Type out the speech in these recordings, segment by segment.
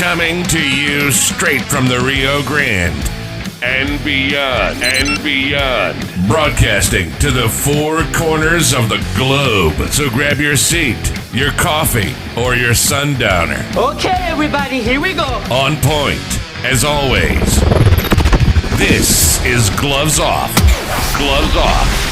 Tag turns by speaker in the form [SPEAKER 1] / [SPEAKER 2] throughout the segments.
[SPEAKER 1] Coming to you straight from the Rio Grande and beyond. Broadcasting to the four corners of the globe. So grab your seat, your coffee, or your sundowner.
[SPEAKER 2] Okay, everybody, here we go.
[SPEAKER 1] On point, as always. This is Gloves Off. Gloves Off.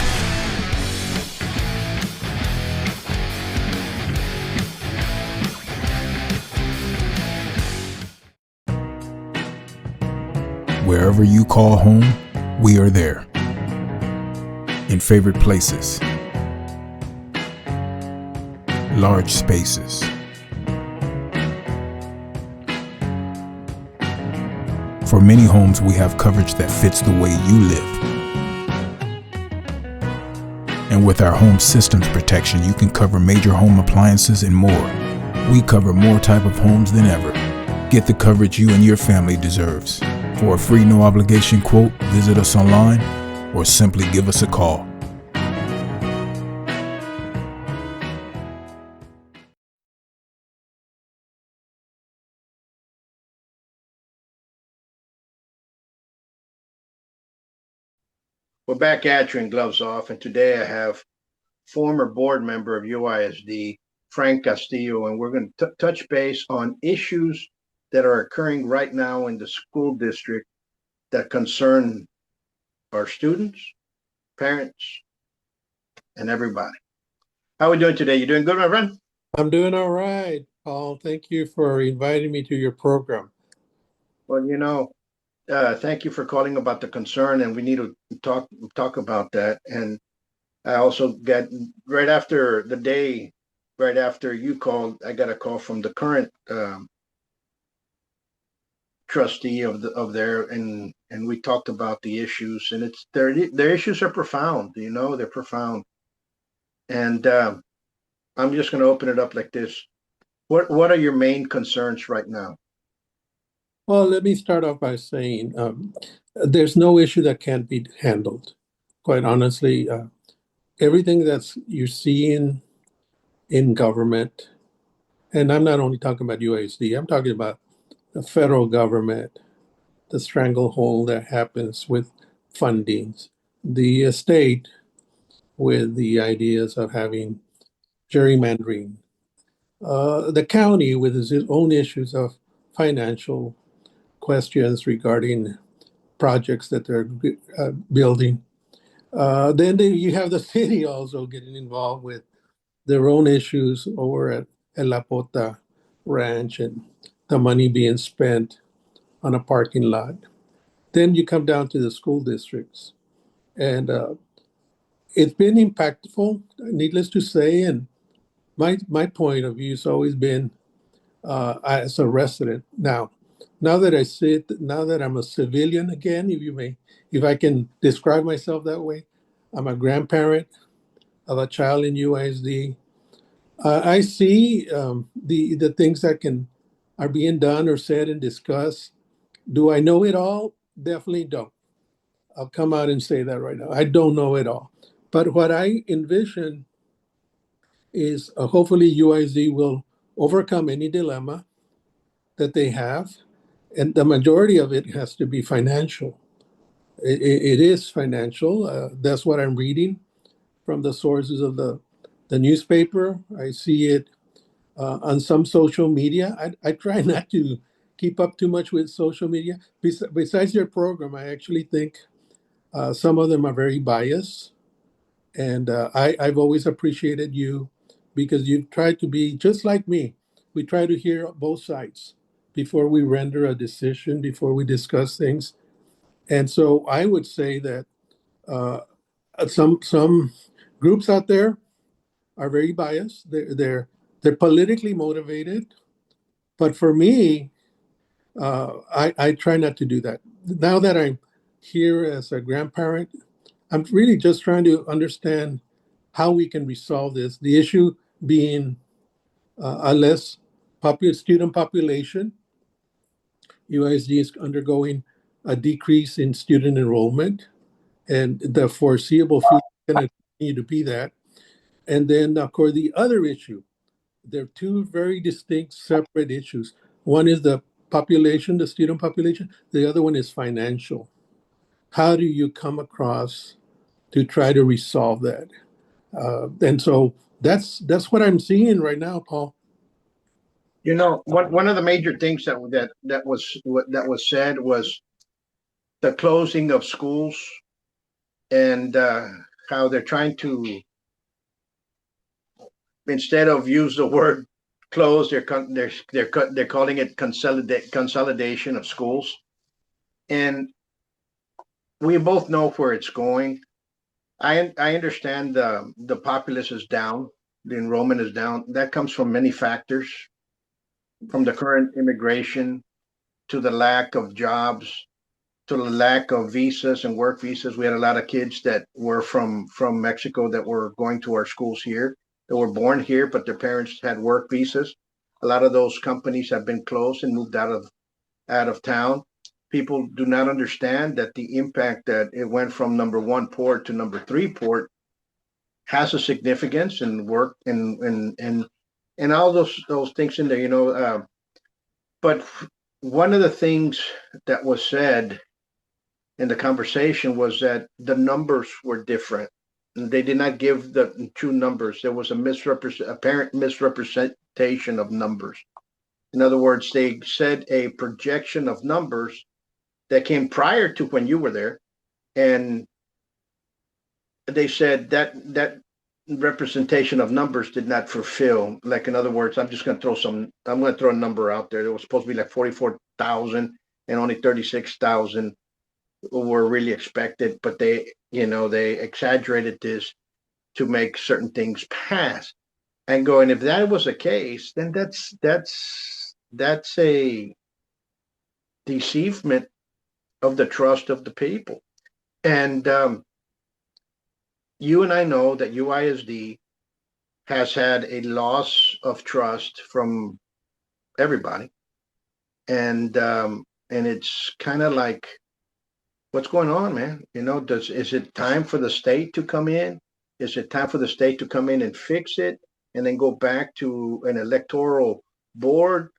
[SPEAKER 3] Wherever you call home, we are there. In favorite places. Large spaces. For many homes, we have coverage that fits the way you live. And with our home systems protection, you can cover major home appliances and more. We cover more type of homes than ever. Get the coverage you and your family deserves. For a free no obligation quote, visit us online or simply give us a call.
[SPEAKER 4] We're back at you in Gloves Off, and today I have former board member of UISD, Frank Castillo, and we're going to touch base on issues that are occurring right now in the school district that concern our students, parents, and everybody. How are we doing today? You doing good, my friend?
[SPEAKER 5] I'm doing all right, Paul. Thank you for inviting me to your program.
[SPEAKER 4] Well, thank you for calling about the concern, and we need to talk about that. And I also got right after you called, I got a call from the current trustee of there, and we talked about the issues, and it's their issues are profound. They're profound. And I'm just going to open it up like this. What are your main concerns right now?
[SPEAKER 5] Well, let me start off by saying there's no issue that can't be handled. Quite honestly, everything that's you're seeing in government, and I'm not only talking about UISD, I'm talking about the federal government, the stranglehold that happens with fundings, the state with the ideas of having gerrymandering, the county with its own issues of financial questions regarding projects that they're building. Then you have the city also getting involved with their own issues over at El Lapota Ranch and the money being spent on a parking lot. Then you come down to the school districts. And it's been impactful, needless to say. And my point of view has always been as a resident. Now that I'm a civilian again, if I can describe myself that way, I'm a grandparent of a child in UISD. I see the things that are being done or said and discussed. Do I know it all? Definitely don't. I'll come out and say that right now. I don't know it all. But what I envision is hopefully UISD will overcome any dilemma that they have. And the majority of it has to be financial. It is financial. That's what I'm reading from the sources of the newspaper. I see it on some social media. I try not to keep up too much with social media. Besides your program, I actually think some of them are very biased. And I've always appreciated you because you've tried to be just like me. We try to hear both sides before we render a decision, before we discuss things. And so I would say that some groups out there are very biased. They're politically motivated. But for me, I try not to do that. Now that I'm here as a grandparent, I'm really just trying to understand how we can resolve this. The issue being a less student population. UISD is undergoing a decrease in student enrollment, and the foreseeable future is going to continue to be that. And then, of course, the other issue, there are two very distinct, separate issues. One is the population, the student population. The other one is financial. How do you come across to try to resolve that? And so that's what I'm seeing right now, Paul.
[SPEAKER 4] You know, one of the major things that was said was the closing of schools and how they're trying to, instead of use the word close, they're calling it consolidation of schools, and we both know where it's going. I understand the populace is down, the enrollment is down. That comes from many factors, from the current immigration to the lack of jobs, to the lack of visas and work visas. We had a lot of kids that were from Mexico that were going to our schools here, that were born here, but their parents had work visas. A lot of those companies have been closed and moved out of town. People do not understand that the impact that it went from number one port to number three port has a significance in work and all those things in there, you know. But one of the things that was said in the conversation was that the numbers were different. They did not give the true numbers. There was apparent misrepresentation of numbers. In other words, they said a projection of numbers that came prior to when you were there, and they said that representation of numbers did not fulfill. Like, in other words, I'm going to throw a number out there. There was supposed to be like 44,000 and only 36,000 were really expected, but they exaggerated this to make certain things pass. And going, if that was the case, then that's a deceivement of the trust of the people. And you and I know that UISD has had a loss of trust from everybody, and it's kind of like, what's going on, man? You know, is it time for the state to come in? Is it time for the state to come in and fix it, and then go back to an electoral board?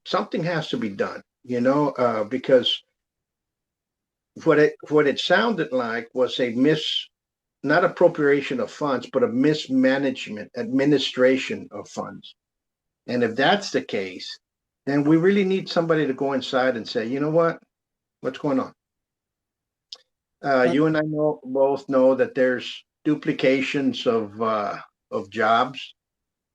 [SPEAKER 4] Something has to be done, you know, because what it sounded like was not appropriation of funds, but a mismanagement, administration of funds. And if that's the case, then we really need somebody to go inside and say, you know what? What's going on? You and I both know that there's duplications of jobs.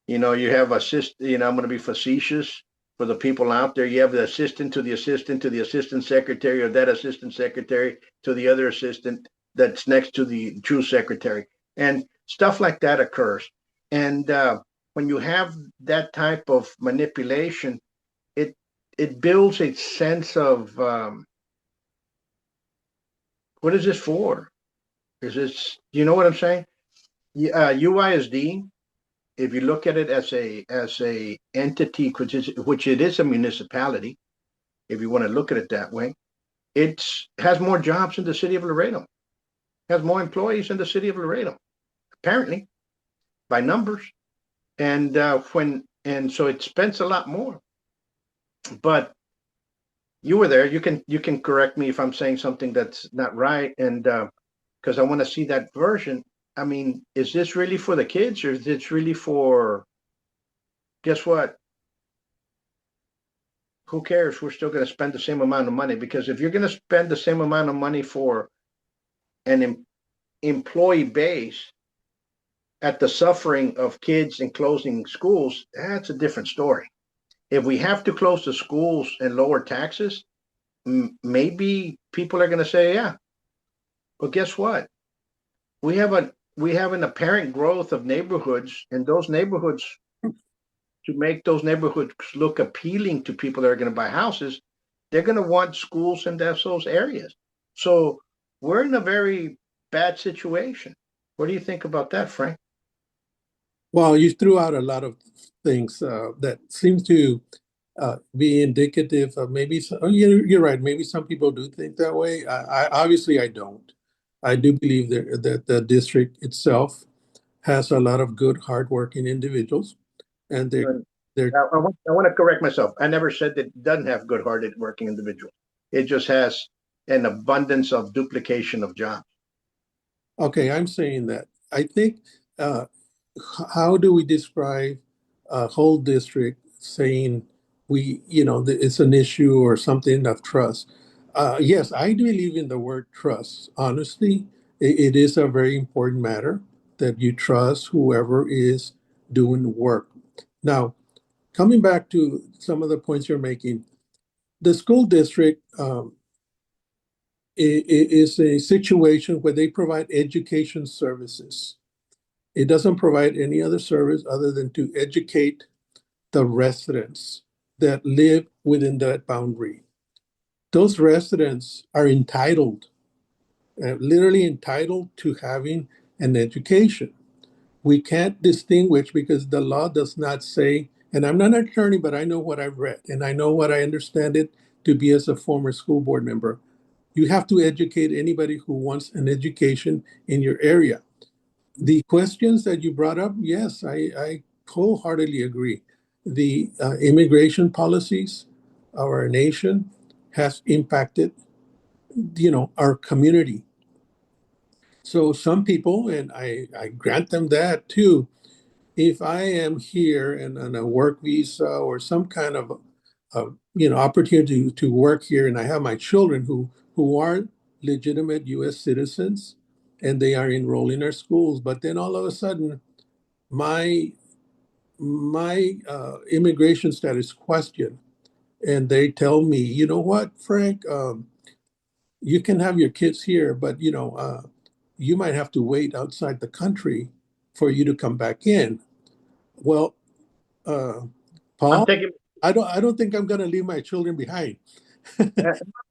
[SPEAKER 4] You know, you have you know, I'm going to be facetious for the people out there. You have the assistant to the assistant to the assistant secretary, or that assistant secretary to the other assistant that's next to the true secretary, and stuff like that occurs. And when you have that type of manipulation, it builds a sense of what is this for? Is this, you know what I'm saying? UISD, if you look at it as a entity, which it is a municipality, if you want to look at it that way, it has more jobs in the city of Laredo, has more employees in the city of Laredo, apparently, by numbers, and so it spends a lot more. But you were there. You can correct me if I'm saying something that's not right, and because I want to see that version. I mean, is this really for the kids, or is this really for? Guess what? Who cares? We're still going to spend the same amount of money, because if you're going to spend the same amount of money for an employee base at the suffering of kids and closing schools, that's a different story. If we have to close the schools and lower taxes, maybe people are going to say, yeah. But guess what? We have an apparent growth of neighborhoods, and those neighborhoods, to make those neighborhoods look appealing to people that are going to buy houses, they're going to want schools in those areas. So we're in a very bad situation. What do you think about that, Frank?
[SPEAKER 5] Well, you threw out a lot of things that seems to be indicative of maybe. You're right. Maybe some people do think that way. I obviously I don't. I do believe that the district itself has a lot of good, hardworking individuals, and They're
[SPEAKER 4] I want to correct myself. I never said that it doesn't have good-hearted working individuals. It just has an abundance of duplication of jobs.
[SPEAKER 5] okay. I'm saying that. I think uh, how do we describe a whole district saying it's an issue or something of trust? Yes, I do believe in the word trust. Honestly, it is a very important matter that you trust whoever is doing work. Now, coming back to some of the points you're making, the school district is a situation where they provide education services. It doesn't provide any other service other than to educate the residents that live within that boundary. Those residents are entitled, literally entitled to having an education. We can't distinguish because the law does not say, and I'm not an attorney, but I know what I've read and I know what I understand it to be as a former school board member. You have to educate anybody who wants an education in your area. The questions that you brought up, yes, I wholeheartedly agree. The immigration policies of our nation has impacted, our community. So some people, and I grant them that too, if I am here and on a work visa or some kind of opportunity to work here, and I have my children who are legitimate U.S. citizens, and they are enrolled in our schools, but then all of a sudden my immigration status questioned, and they tell me, you know what, Frank, you can have your kids here, but you might have to wait outside the country for you to come back in. Well, uh,
[SPEAKER 4] I'm
[SPEAKER 5] Paul,
[SPEAKER 4] taking.
[SPEAKER 5] I don't think I'm going to leave my children behind.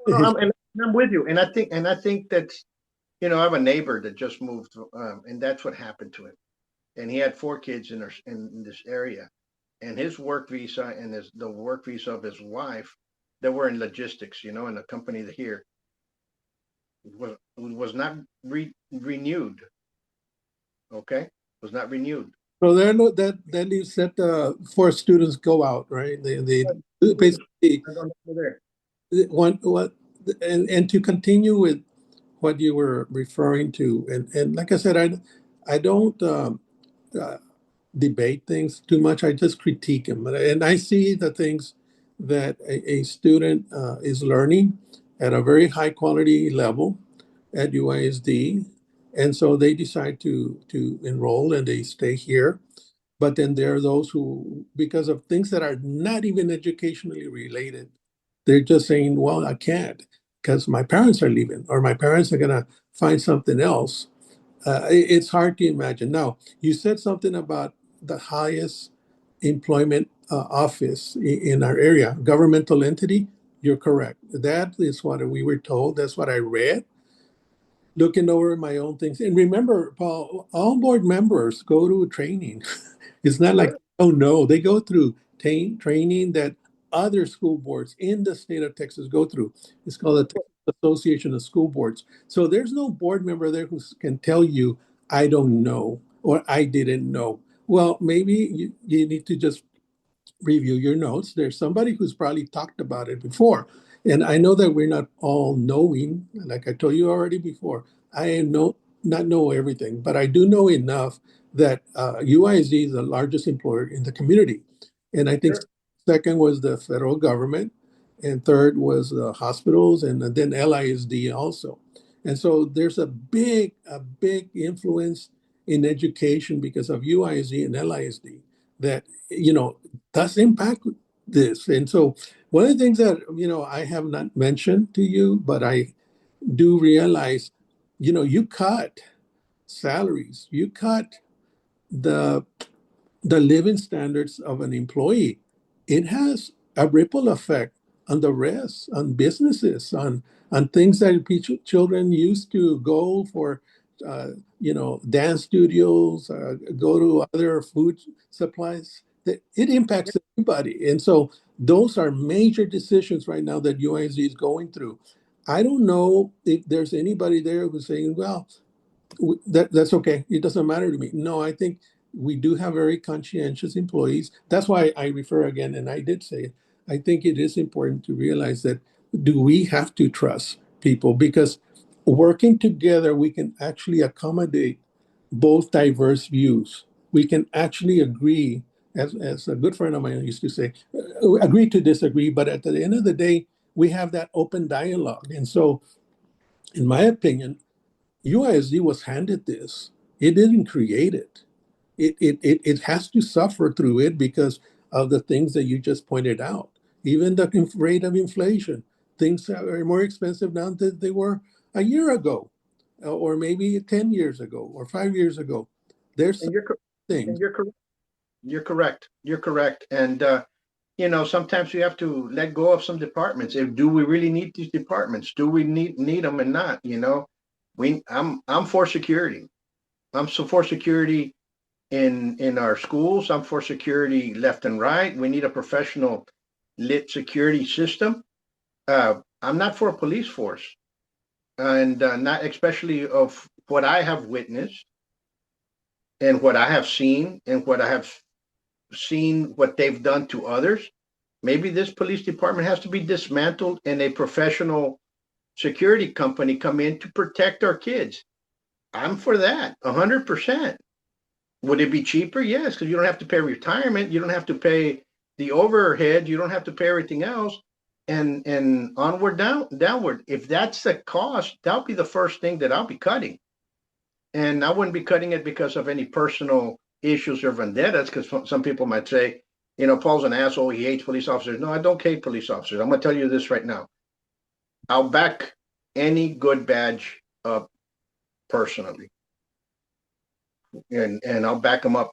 [SPEAKER 4] No, and I'm with you, and I think that I have a neighbor that just moved, and that's what happened to him. And he had 4 kids in this area, and his work visa and the work visa of his wife, they were in logistics, in a company here was not renewed. Okay, was not renewed.
[SPEAKER 5] So there, no, that leaves that four students go out, right? They basically
[SPEAKER 4] There.
[SPEAKER 5] want what, and to continue with what you were referring to, and like I said, I don't uh, debate things too much. I just critique them, and I see the things that a student is learning at a very high quality level at UISD, and so they decide to enroll and they stay here. But then there are those who, because of things that are not even educationally related, they're just saying, "Well, I can't because my parents are leaving, or my parents are gonna find something else." It's hard to imagine. Now, you said something about the highest employment office in our area, governmental entity. You're correct. That is what we were told. That's what I read, looking over my own things. And remember, Paul, all board members go to training. It's not like, oh no, they go through training that other school boards in the state of Texas go through. It's called the Texas Association of School Boards. So there's no board member there who can tell you, I don't know, or I didn't know. Well, maybe you need to just review your notes. There's somebody who's probably talked about it before. And I know that we're not all knowing, like I told you already before, I am not know everything, but I do know enough that UISD is the largest employer in the community. And I think
[SPEAKER 4] Sure.
[SPEAKER 5] second was the federal government, and third was the hospitals, and then LISD also. And so there's a big influence in education because of UISD and LISD that, does impact this. And so one of the things that, I have not mentioned to you, but I do realize, you cut salaries, you cut the living standards of an employee. It has a ripple effect on the rest, on businesses, on things that children used to go for, dance studios, go to other food supplies. It impacts everybody. And so those are major decisions right now that UISD is going through. I don't know if there's anybody there who's saying, well, that's okay. It doesn't matter to me. No, I think we do have very conscientious employees. That's why I refer again, and I did say it. I think it is important to realize that do we have to trust people? Because working together, we can actually accommodate both diverse views. We can actually agree, as a good friend of mine used to say, agree to disagree, but at the end of the day, we have that open dialogue. And so, in my opinion, UISD was handed this. It didn't create it. It has to suffer through it because of the things that you just pointed out. Even the rate of inflation, things are more expensive now than they were a year ago, or maybe 10 years ago, or 5 years ago. There's
[SPEAKER 4] And
[SPEAKER 5] some
[SPEAKER 4] you're
[SPEAKER 5] things.
[SPEAKER 4] and you're correct. You're correct. You're correct. And sometimes we have to let go of some departments. If do we really need these departments? Do we need them and not? I'm for security. I'm so for security in our schools. I'm for security left and right. We need a professional lit security system. I'm not for a police force, and not especially of what I have witnessed and what I have seen and what I have seen what they've done to others. Maybe this police department has to be dismantled and a professional security company come in to protect our kids. I'm for that, 100%. Would it be cheaper? Yes, because you don't have to pay retirement, you don't have to pay the overhead, you don't have to pay everything else, and onward downward. If that's the cost, that'll be the first thing that I'll be cutting, and I wouldn't be cutting it because of any personal issues or vendettas. Because some people might say, Paul's an asshole. He hates police officers. No, I don't hate police officers. I'm going to tell you this right now. I'll back any good badge up personally, and I'll back them up.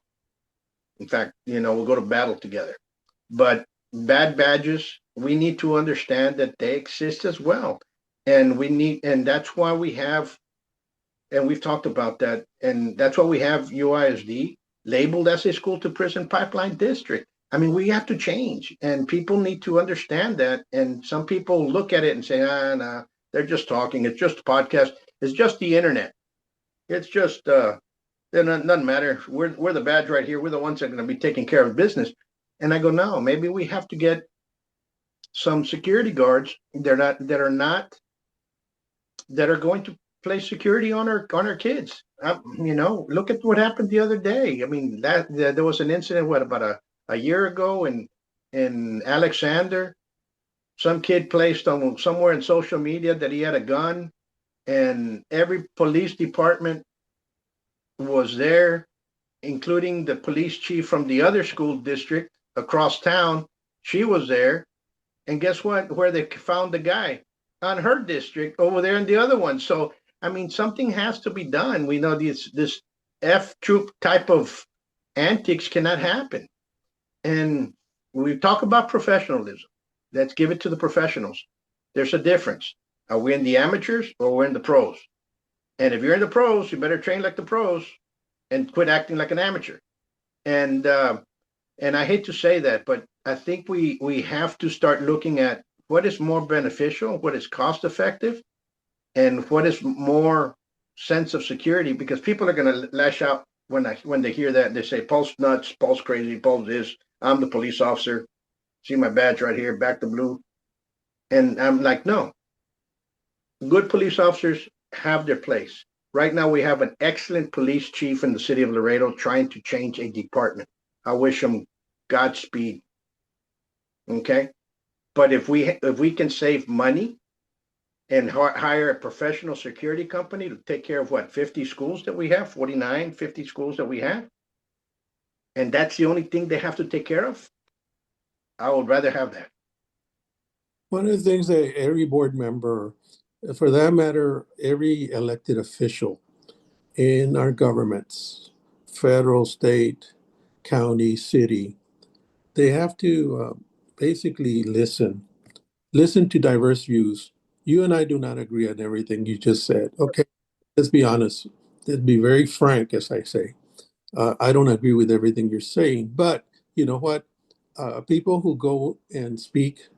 [SPEAKER 4] In fact, we'll go to battle together. But bad badges, we need to understand that they exist as well, and that's why we have, and we've talked about that, and that's why we have UISD labeled as a school to prison pipeline district. I mean, we have to change, and people need to understand that. And some people look at it and say, nah, they're just talking. It's just a podcast. It's just the internet. It's just, it doesn't matter. We're the badge right here. We're the ones that are going to be taking care of business. And I go, no, maybe we have to get some security guards that are going to place security on our kids. Look at what happened the other day. I mean, that there was an incident, about a year ago in Alexander. Some kid placed on somewhere in social media that he had a gun, and every police department was there, including the police chief from the other school district across town. She was there, and guess what? Where they found the guy? On her district over there in the other one. So I mean, something has to be done. We know this F troop type of antics cannot happen. And we talk about professionalism. Let's give it to the professionals. There's a difference. Are we in the amateurs or we're in the pros? And if you're in the pros, you better train like the pros and quit acting like an amateur. And I hate to say that, but I think we have to start looking at what is more beneficial, what is cost effective, and what is more sense of security, because people are going to lash out when they hear that. They say, Paul's nuts, Paul's crazy, Paul's this, I'm the police officer. See my badge right here, back the blue. And I'm like, no. Good police officers have their place. Right now, we have an excellent police chief in the city of Laredo trying to change a department. I wish him Godspeed. Okay? But if we can save money and hire a professional security company to take care of 50 schools that we have, 49, 50 schools that we have, and that's the only thing they have to take care of, I would rather have that.
[SPEAKER 5] One of the things that every board member, for that matter, every elected official in our governments, federal, state, county, city, they have to basically listen to diverse views. You and I do not agree on everything you just said. Okay, let's be honest. Let's be very frank, as I say. I don't agree with everything you're saying, but you know what? People who go and speak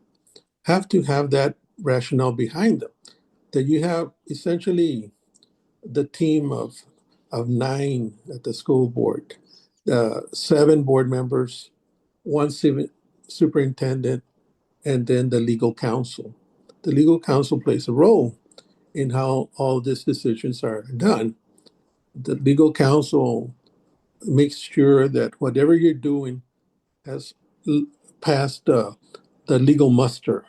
[SPEAKER 5] have to have that rationale behind them. That you have essentially the team of 9 at the school board, 7 board members, 1 superintendent, and then the legal counsel. The legal counsel plays a role in how all these decisions are done. The legal counsel makes sure that whatever you're doing has l- passed the legal muster,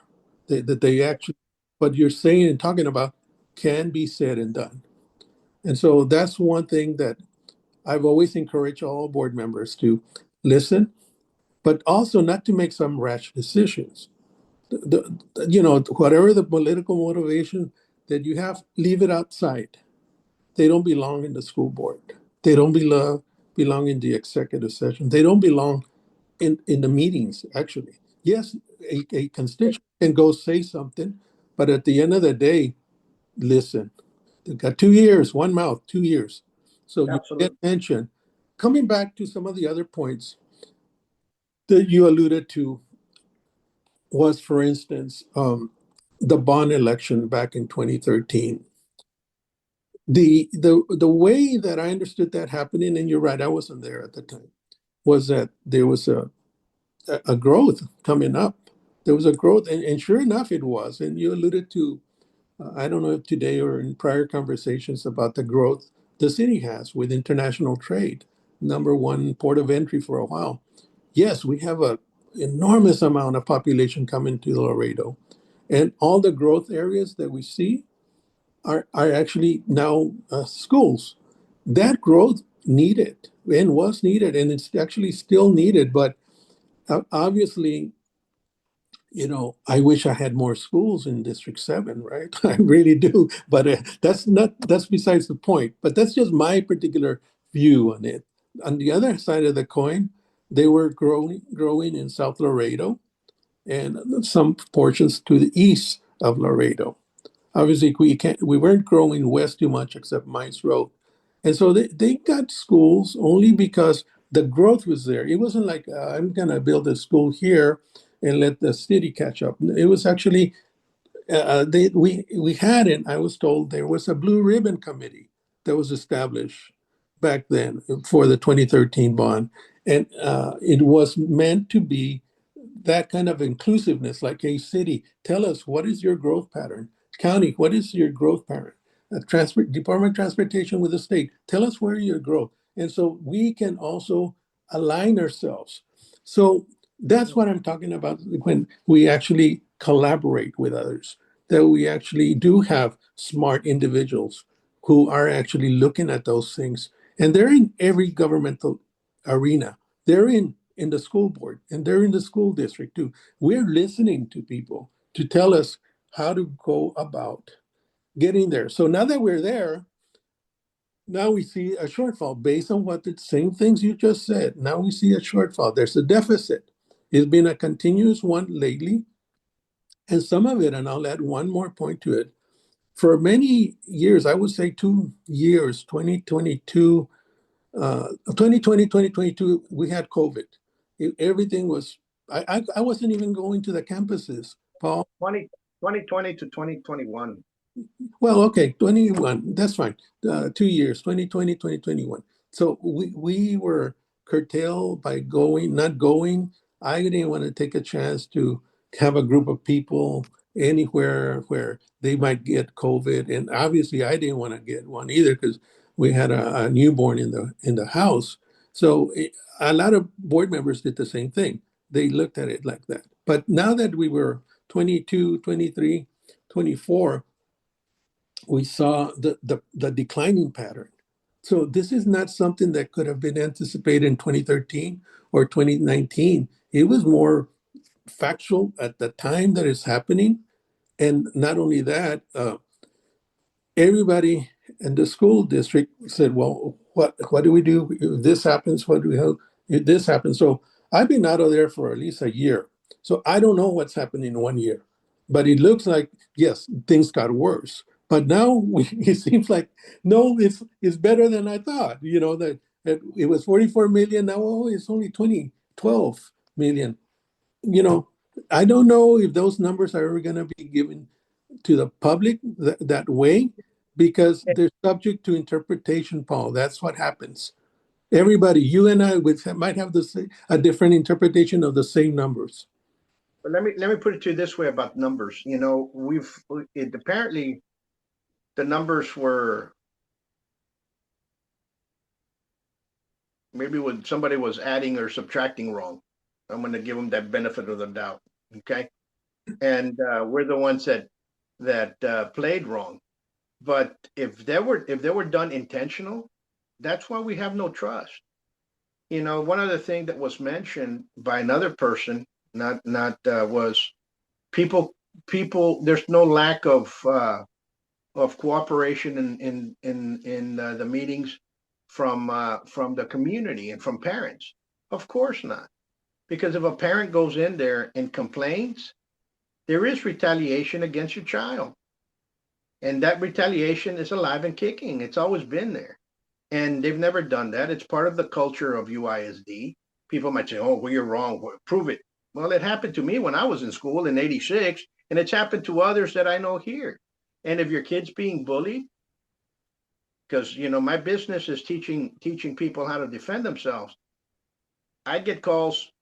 [SPEAKER 5] that they actually, what you're saying and talking about can be said and done. And so that's one thing that I've always encouraged all board members to listen, but also not to make some rash decisions. Whatever the political motivation that you have, leave it outside. They don't belong in the school board. They don't belong in the executive session. They don't belong in the meetings, actually. Yes, a constituent can go say something, but at the end of the day, listen. They've got 2 years, one mouth, 2 years. So you get
[SPEAKER 4] Absolutely.
[SPEAKER 5] mentioned. Coming back to some of the other points that you alluded to was, for instance, the bond election back in 2013. The way that I understood that happening, and you're right, I wasn't there at the time, was that there was a growth coming up. There was a growth, and sure enough, it was. And you alluded to, I don't know if today or in prior conversations about the growth the city has with international trade, #1 port of entry for a while. Yes, we have a enormous amount of population coming to Laredo, and all the growth areas that we see are actually now schools. That growth needed and was needed, and it's actually still needed. But obviously, I wish I had more schools in District 7, right? I really do. But that's besides the point. But that's just my particular view on it. On the other side of the coin, they were growing in South Laredo and some portions to the east of Laredo. Obviously, we weren't growing west too much except Mines Road. And so they got schools only because the growth was there. It wasn't like I'm going to build a school here and let the city catch up. It was actually we had it. I was told there was a blue ribbon committee that was established back then for the 2013 bond, and it was meant to be that kind of inclusiveness, like a city, tell us what is your growth pattern. County, what is your growth pattern? Department of Transportation with the state, tell us where your growth. And so we can also align ourselves. So that's what I'm talking about when we actually collaborate with others, that we actually do have smart individuals who are actually looking at those things. And they're in every governmental arena. They're in the school board and they're in the school district too. We're listening to people to tell us how to go about getting there. So now that we're there, now we see a shortfall based on what the same things you just said. Now we see a shortfall. There's a deficit. It's been a continuous one lately. And some of it, and I'll add one more point to it. For many years, I would say 2 years, 2022, 2020, 2022, we had COVID. Everything was, I wasn't even going to the campuses, Paul.
[SPEAKER 4] 2020 to 2021.
[SPEAKER 5] Well, okay, 21, that's fine. 2 years, 2020, 2021. So we were curtailed by not going. I didn't want to take a chance to have a group of people anywhere where they might get COVID. And obviously I didn't want to get one either because we had a newborn in the house. So a lot of board members did the same thing. They looked at it like that. But now that we were 22, 23, 24, we saw the declining pattern. So this is not something that could have been anticipated in 2013 or 2019. It was more factual at the time that it's happening. And not only that, everybody in the school district said, well, what do we do if this happens? What do we have if this happens? So I've been out of there for at least a year. So I don't know what's happening in 1 year. But it looks like, yes, things got worse. But now it seems like, no, it's better than I thought. That it was 44 million. Now, it's only 12 million. You know, I don't know if those numbers are ever going to be given to the public that way because they're subject to interpretation, Paul. That's what happens. Everybody, you and I might have a different interpretation of the same numbers.
[SPEAKER 4] But let me put it to you this way about numbers. You know, apparently the numbers were maybe when somebody was adding or subtracting wrong. I'm going to give them that benefit of the doubt. Okay, and we're the ones that played wrong. But if they were done intentional, that's why we have no trust. You know, one other thing that was mentioned by another person, not was people There's no lack of cooperation in the meetings from the community and from parents. Of course not, because if a parent goes in there and complains, there is retaliation against your child, and that retaliation is alive and kicking. It's always been there, and they've never done that. It's part of the culture of UISD. People might say, "Oh, well, you're wrong. Well, prove it." Well, it happened to me when I was in school in '86, and it's happened to others that I know here. And if your kid's being bullied, because my business is teaching people how to defend themselves, I get calls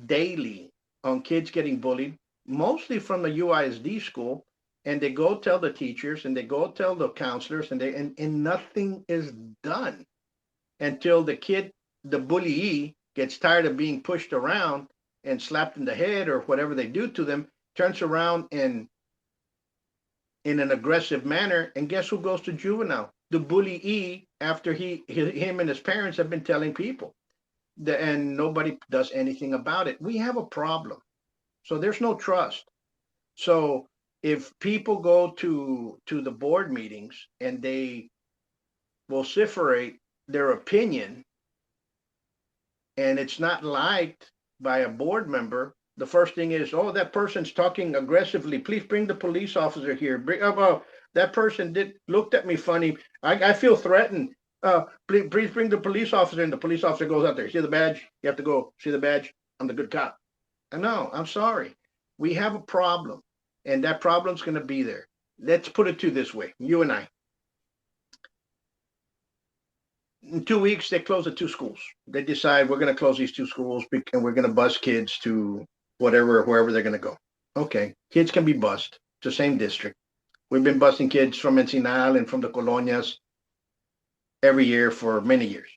[SPEAKER 4] daily on kids getting bullied, mostly from the UISD school, and they go tell the teachers and they go tell the counselors, and nothing is done until the bullyee, gets tired of being pushed around and slapped in the head or whatever they do to them, turns around and in an aggressive manner, and guess who goes to juvenile? The bullyee, after him and his parents have been telling people, and nobody does anything about it. We have a problem. So there's no trust. So if people go to the board meetings and they vociferate their opinion, and it's not liked by a board member, the first thing is, "Oh, that person's talking aggressively. Please bring the police officer here. That person looked at me funny. I feel threatened. Please bring the police officer." And the police officer goes out there. "See the badge? You have to go. See the badge? I'm the good cop." No, I'm sorry. We have a problem, and that problem's going to be there. Let's put it to this way: you and I. In 2 weeks, they close the two schools. They decide we're going to close these two schools and we're going to bus kids to wherever they're going to go. Okay, kids can be bused. It's the same district. We've been busing kids from Encinal and from the colonias every year for many years.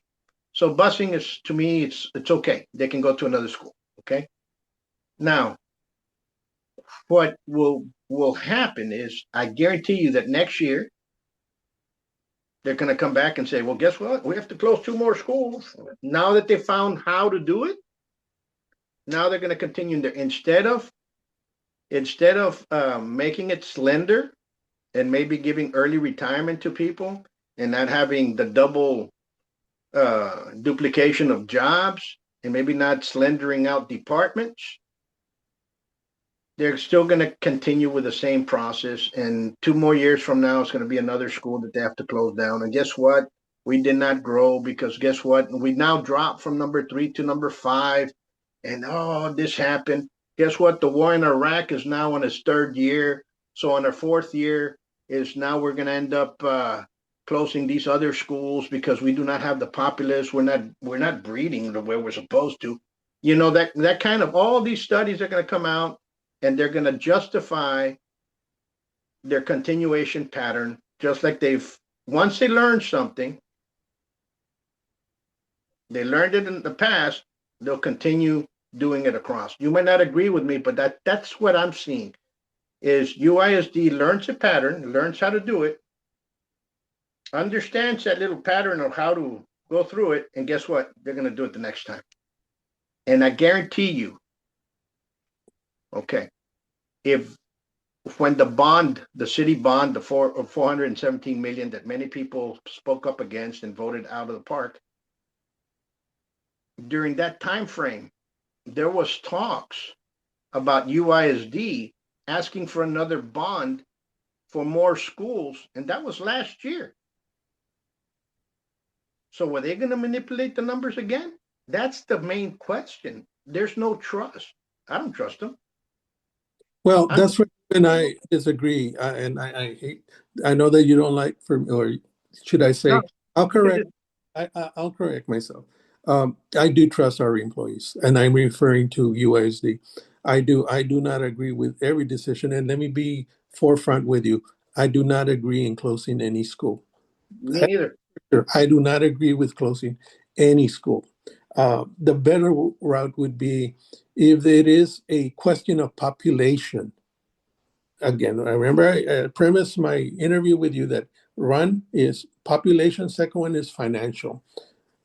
[SPEAKER 4] So busing is, to me, it's okay. They can go to another school. Okay. Now, what will happen is, I guarantee you that next year they're going to come back and say, "Well, guess what? We have to close two more schools." Now that they found how to do it, now they're going to continue there. Instead of making it slender and maybe giving early retirement to people and not having the double duplication of jobs, and maybe not slendering out departments, they're still going to continue with the same process. And 2 more years from now, it's going to be another school that they have to close down. And guess what? We did not grow, because guess what? We now dropped from number 3 to number 5. And this happened. Guess what? The war in Iraq is now on its 3rd year. So on our 4th year is now we're going to end up closing these other schools because we do not have the populace. We're not breeding the way we're supposed to. That kind of, all these studies are going to come out, and they're going to justify their continuation pattern, just like once they learn something, they learned it in the past, they'll continue doing it across. You might not agree with me, but that's what I'm seeing, is UISD learns a pattern, learns how to do it, understands that little pattern of how to go through it, and guess what? They're going to do it the next time. And I guarantee you, okay, when the city bond, the 417 million that many people spoke up against and voted out of the park, during that time frame, there was talks about UISD asking for another bond for more schools, and that was last year. So were they going to manipulate the numbers again? That's the main question. There's no trust. I don't trust them.
[SPEAKER 5] Well, that's where you and I disagree, and I hate. I know that you don't like, or should I say,
[SPEAKER 4] No.
[SPEAKER 5] I'll correct. I'll correct myself. I do trust our employees, and I'm referring to UISD. I do not agree with every decision, and let me be forefront with you. I do not agree in closing any school.
[SPEAKER 4] Me neither.
[SPEAKER 5] I do not agree with closing any school. The better route would be if it is a question of population. Again, I remember I premised my interview with you that one is population, second one is financial.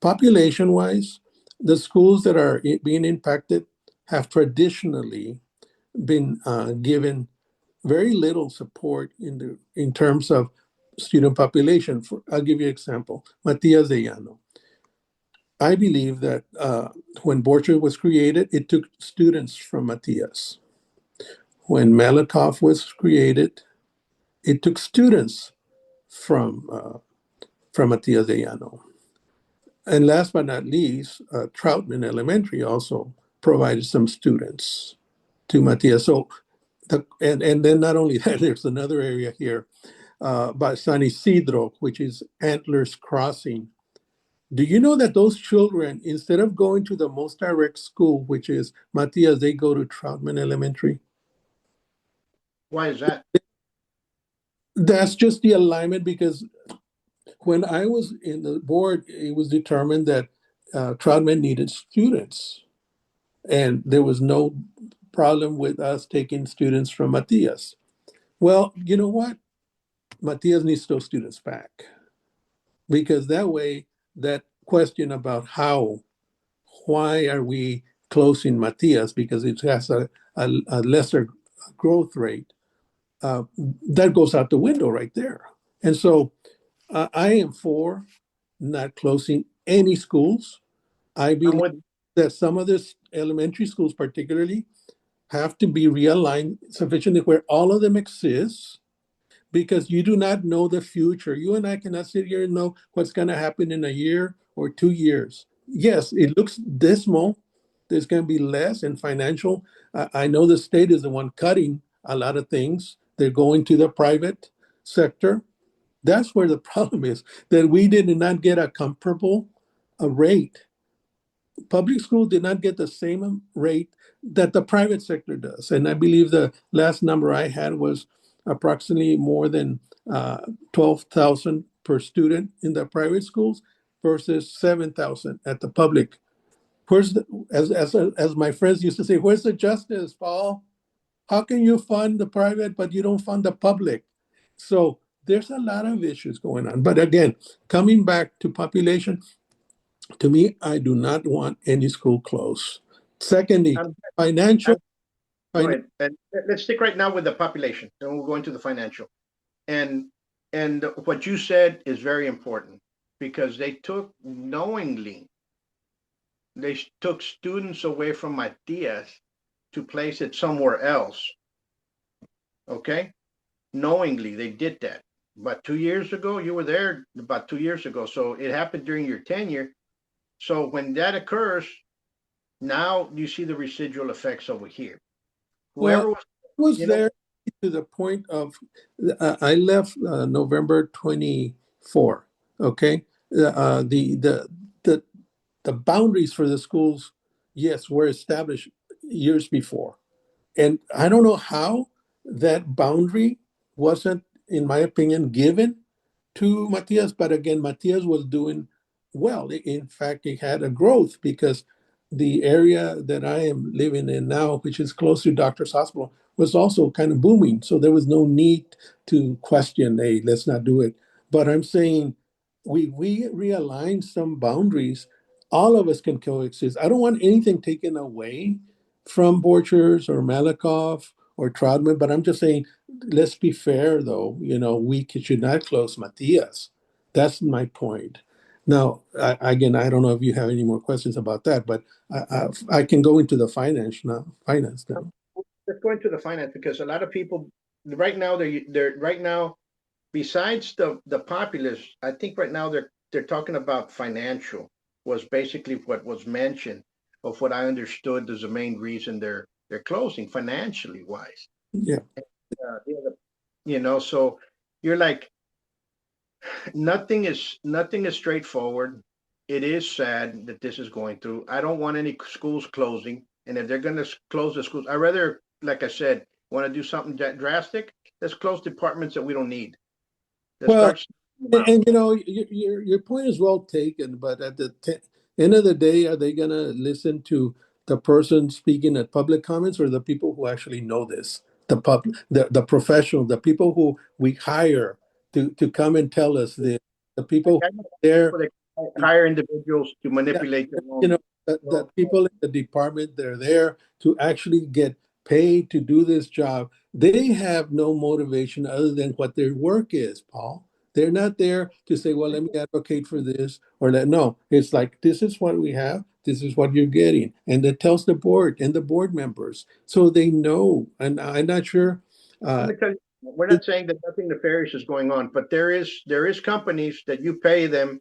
[SPEAKER 5] Population wise, the schools that are being impacted have traditionally been given very little support in terms of student population. I'll give you an example. Matias de Llano. I believe that when Borchard was created, it took students from Matias. When Malakoff was created, it took students from Matias de Llano. And last but not least, Troutman Elementary also provided some students to Matias. So, and then not only that, there's another area here by San Isidro, which is Antlers Crossing. Do you know that those children, instead of going to the most direct school, which is Matias, they go to Troutman Elementary?
[SPEAKER 4] Why is that?
[SPEAKER 5] That's just the alignment because when I was in the board, it was determined that Troutman needed students. And there was no problem with us taking students from Matias. Well, you know what? Matias needs those students back because that way, that question about why are we closing Matias because it has a lesser growth rate, that goes out the window right there. And so I am for not closing any schools. I
[SPEAKER 4] I'm
[SPEAKER 5] believe
[SPEAKER 4] with
[SPEAKER 5] that some of the elementary schools, particularly, have to be realigned sufficiently where all of them exist because you do not know the future. You and I cannot sit here and know what's going to happen in a year or 2 years. Yes, it looks dismal. There's going to be less in financial. I know the state is the one cutting a lot of things. They're going to the private sector. That's where the problem is that we did not get a comparable rate. Public school did not get the same rate that the private sector does. And I believe the last number I had was approximately more than 12,000 per student in the private schools versus 7,000 at the public. Where's the, as my friends used to say, where's the justice, Paul? How can you fund the private, but you don't fund the public? So there's a lot of issues going on. But again, coming back to population, to me, I do not want any school closed. Secondly,
[SPEAKER 4] I'm,
[SPEAKER 5] financial.
[SPEAKER 4] go ahead. And let's stick right now with the population. Then we'll go into the financial. And what you said is very important because they took knowingly, they took students away from Matias to place it somewhere else. Okay? Knowingly, they did that. But 2 years ago, you were there about 2 years ago. So it happened during your tenure. So when that occurs, now you see the residual effects over here. Whoever
[SPEAKER 5] Well, was
[SPEAKER 4] you know,
[SPEAKER 5] there to the point of I left November 24. Okay, the the boundaries for the schools, yes, were established years before, and I don't know how that boundary wasn't, in my opinion, given to Matias. But again, Matias was doing well. In fact, he had a growth because the area that I am living in now, which is close to Doctor's Hospital, was also kind of booming. So there was no need to question, hey, let's not do it. But I'm saying we realign some boundaries. All of us can coexist. I don't want anything taken away from Borchers or Malakoff or Troutman, but I'm just saying, let's be fair though. We should not close Matias. That's my point. Now, again, I don't know if you have any more questions about that, but I can go into the finance now. Finance now.
[SPEAKER 4] let's go into the finance because a lot of people right now they're right now besides the populace, I think right now they're talking about financial was basically what was mentioned of what I understood is the main reason they're closing financially wise.
[SPEAKER 5] Yeah.
[SPEAKER 4] So you're like nothing is straightforward. it is sad that this is going through. I don't want any schools closing. And if they're going to close the schools, I rather, like I said, want to do something drastic. Let's close departments that we don't need. Let's
[SPEAKER 5] Well,
[SPEAKER 4] start.
[SPEAKER 5] and your point is well taken, but at the end of the day, are they gonna listen to the person speaking at public comments or the people who actually know this? The professional, the people who we hire to come and tell us this, the people there.
[SPEAKER 4] Hire individuals to manipulate their
[SPEAKER 5] you know
[SPEAKER 4] own.
[SPEAKER 5] the people in the department, they're there to actually get paid to do this job. They have no motivation other than what their work is, Paul. They're not there to say, well, let me advocate for this or that. No, it's like, this is what we have, this is what you're getting, and it tells the board and the board members so they know. And I'm not sure.
[SPEAKER 4] Let me tell you, we're not saying that nothing nefarious is going on, but there is companies that you pay them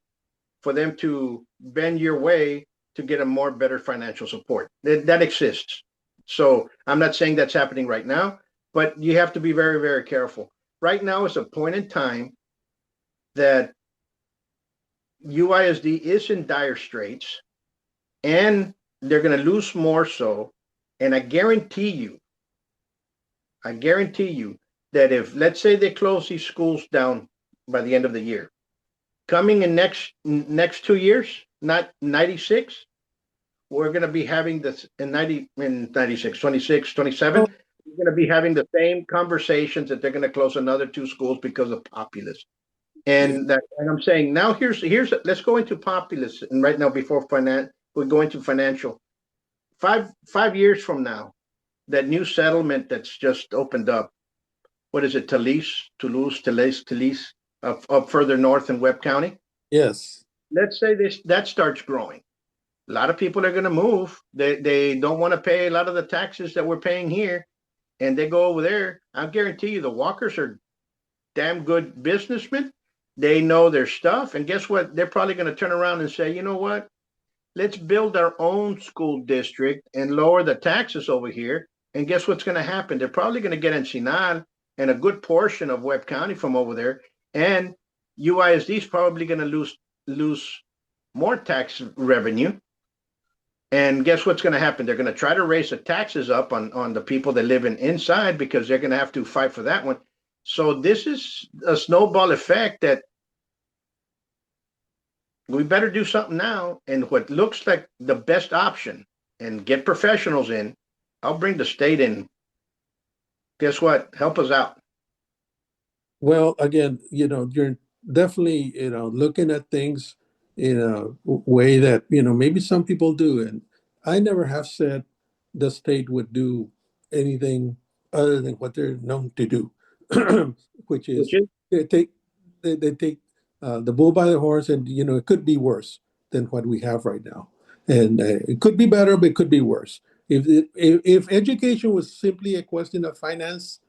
[SPEAKER 4] for them to bend your way to get a more better financial support. That exists. So I'm not saying that's happening right now, but you have to be very, very careful. Right now is a point in time that UISD is in dire straits and they're going to lose more so. And I guarantee you that if, let's say, they close these schools down by the end of the year, coming in next 2 years, not 96, we're going to be having this in 96, 26, 27.
[SPEAKER 5] Oh.
[SPEAKER 4] We're going to be having the same conversations that they're going to close another two schools because of populism. And I'm saying now here's let's go into populism. And right now, before we go into financial. 5 years from now, that new settlement that's just opened up, what is it, Toulouse, up further north in Webb County?
[SPEAKER 5] Yes.
[SPEAKER 4] Let's say that starts growing. A lot of people are going to move. They don't want to pay a lot of the taxes that we're paying here, and they go over there. I guarantee you, the Walkers are damn good businessmen. They know their stuff, and guess what? They're probably going to turn around and say, you know what? Let's build our own school district and lower the taxes over here. And guess what's going to happen? They're probably going to get Ensenada and a good portion of Webb County from over there, and UISD is probably going to lose more tax revenue. And guess what's going to happen? They're going to try to raise the taxes up on the people that live inside because they're going to have to fight for that one. So this is a snowball effect that we better do something now. And what looks like the best option, and get professionals in. I'll bring the state in. Guess what? Help us out.
[SPEAKER 5] Well, again, you're definitely, looking at things in a way that, maybe some people do. And I never have said the state would do anything other than what they're known to do, which is they take the bull by the horns, and, it could be worse than what we have right now. And it could be better, but it could be worse. If education was simply a question of finance,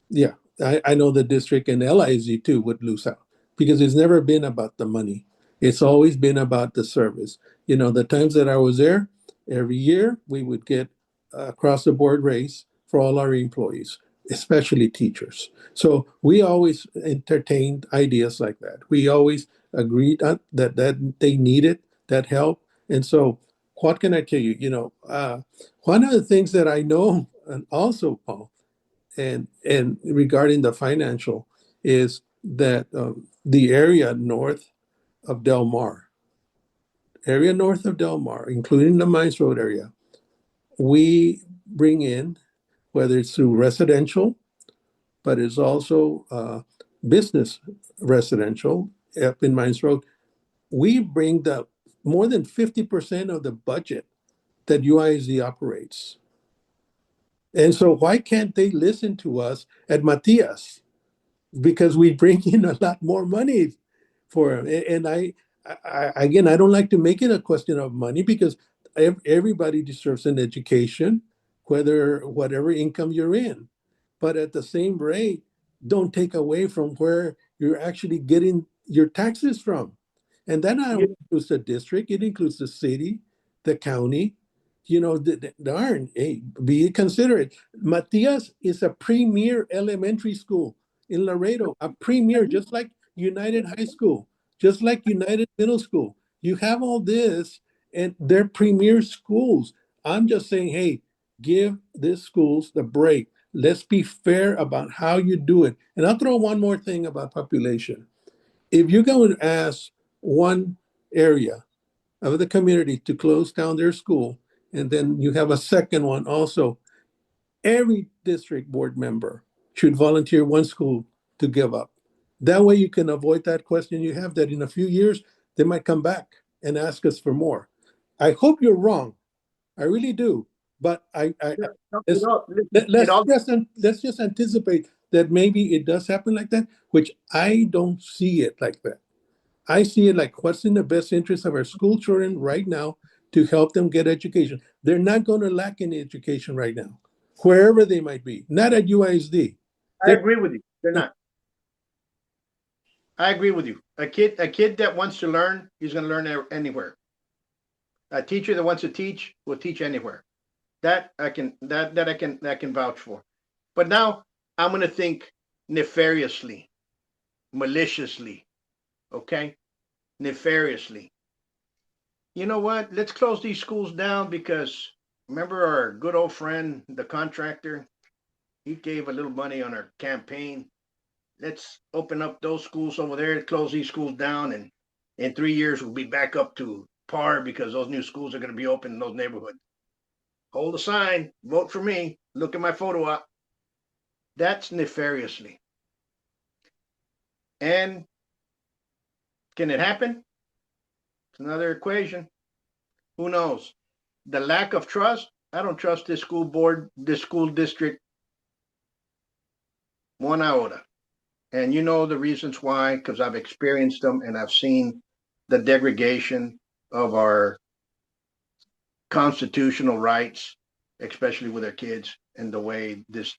[SPEAKER 5] yeah, I know the district and LISD too would lose out because it's never been about the money. It's always been about the service. The times that I was there, every year we would get across the board raise for all our employees, especially teachers. So we always entertained ideas like that. We always agreed that they needed that help. And so what can I tell you? One of the things that I know, and also, Paul, and regarding the financial, is that the area north of Del Mar, including the Mines Road area, we bring in, whether it's through residential, but it's also business residential up in Mines Road, we bring the more than 50% of the budget that UISD operates. And so why can't they listen to us at Matias? Because we bring in a lot more money for them. And I again, I don't like to make it a question of money because everybody deserves an education, whatever income you're in. But at the same rate, don't take away from where you're actually getting your taxes from. And that not only includes the district, it includes the city, the county. Darn, hey, be considerate. Matias is a premier elementary school in Laredo, a premier, just like United High School, just like United Middle School. You have all this, and they're premier schools. I'm just saying, hey, give these schools the break. Let's be fair about how you do it. And I'll throw one more thing about population. If you're going to ask one area of the community to close down their school, and then you have a second one also, every district board member should volunteer one school to give up. That way you can avoid that question you have, that in a few years, they might come back and ask us for more. I hope you're wrong. I really do. But let's,
[SPEAKER 4] It all
[SPEAKER 5] let's just anticipate that maybe it does happen like that, which I don't see it like that. I see it like what's in the best interest of our school children right now to help them get education. They're not going to lack any education right now, wherever they might be. Not at UISD.
[SPEAKER 4] I
[SPEAKER 5] They're,
[SPEAKER 4] agree with you. They're
[SPEAKER 5] no,
[SPEAKER 4] not. I agree with you. A kid that wants to learn, he's going to learn anywhere. A teacher that wants to teach will teach anywhere. That I can vouch for. But now I'm going to think nefariously, maliciously, okay? Nefariously. You know what? Let's close these schools down because remember our good old friend, the contractor? He gave a little money on our campaign. Let's open up those schools over there, close these schools down, and in 3 years we'll be back up to par because those new schools are going to be open in those neighborhoods. Hold a sign, vote for me, look at my photo op. That's nefariously. And can it happen? It's another equation. Who knows? The lack of trust, I don't trust this school board, this school district one iota. And you know the reasons why, because I've experienced them and I've seen the degradation of our constitutional rights, especially with their kids and the way this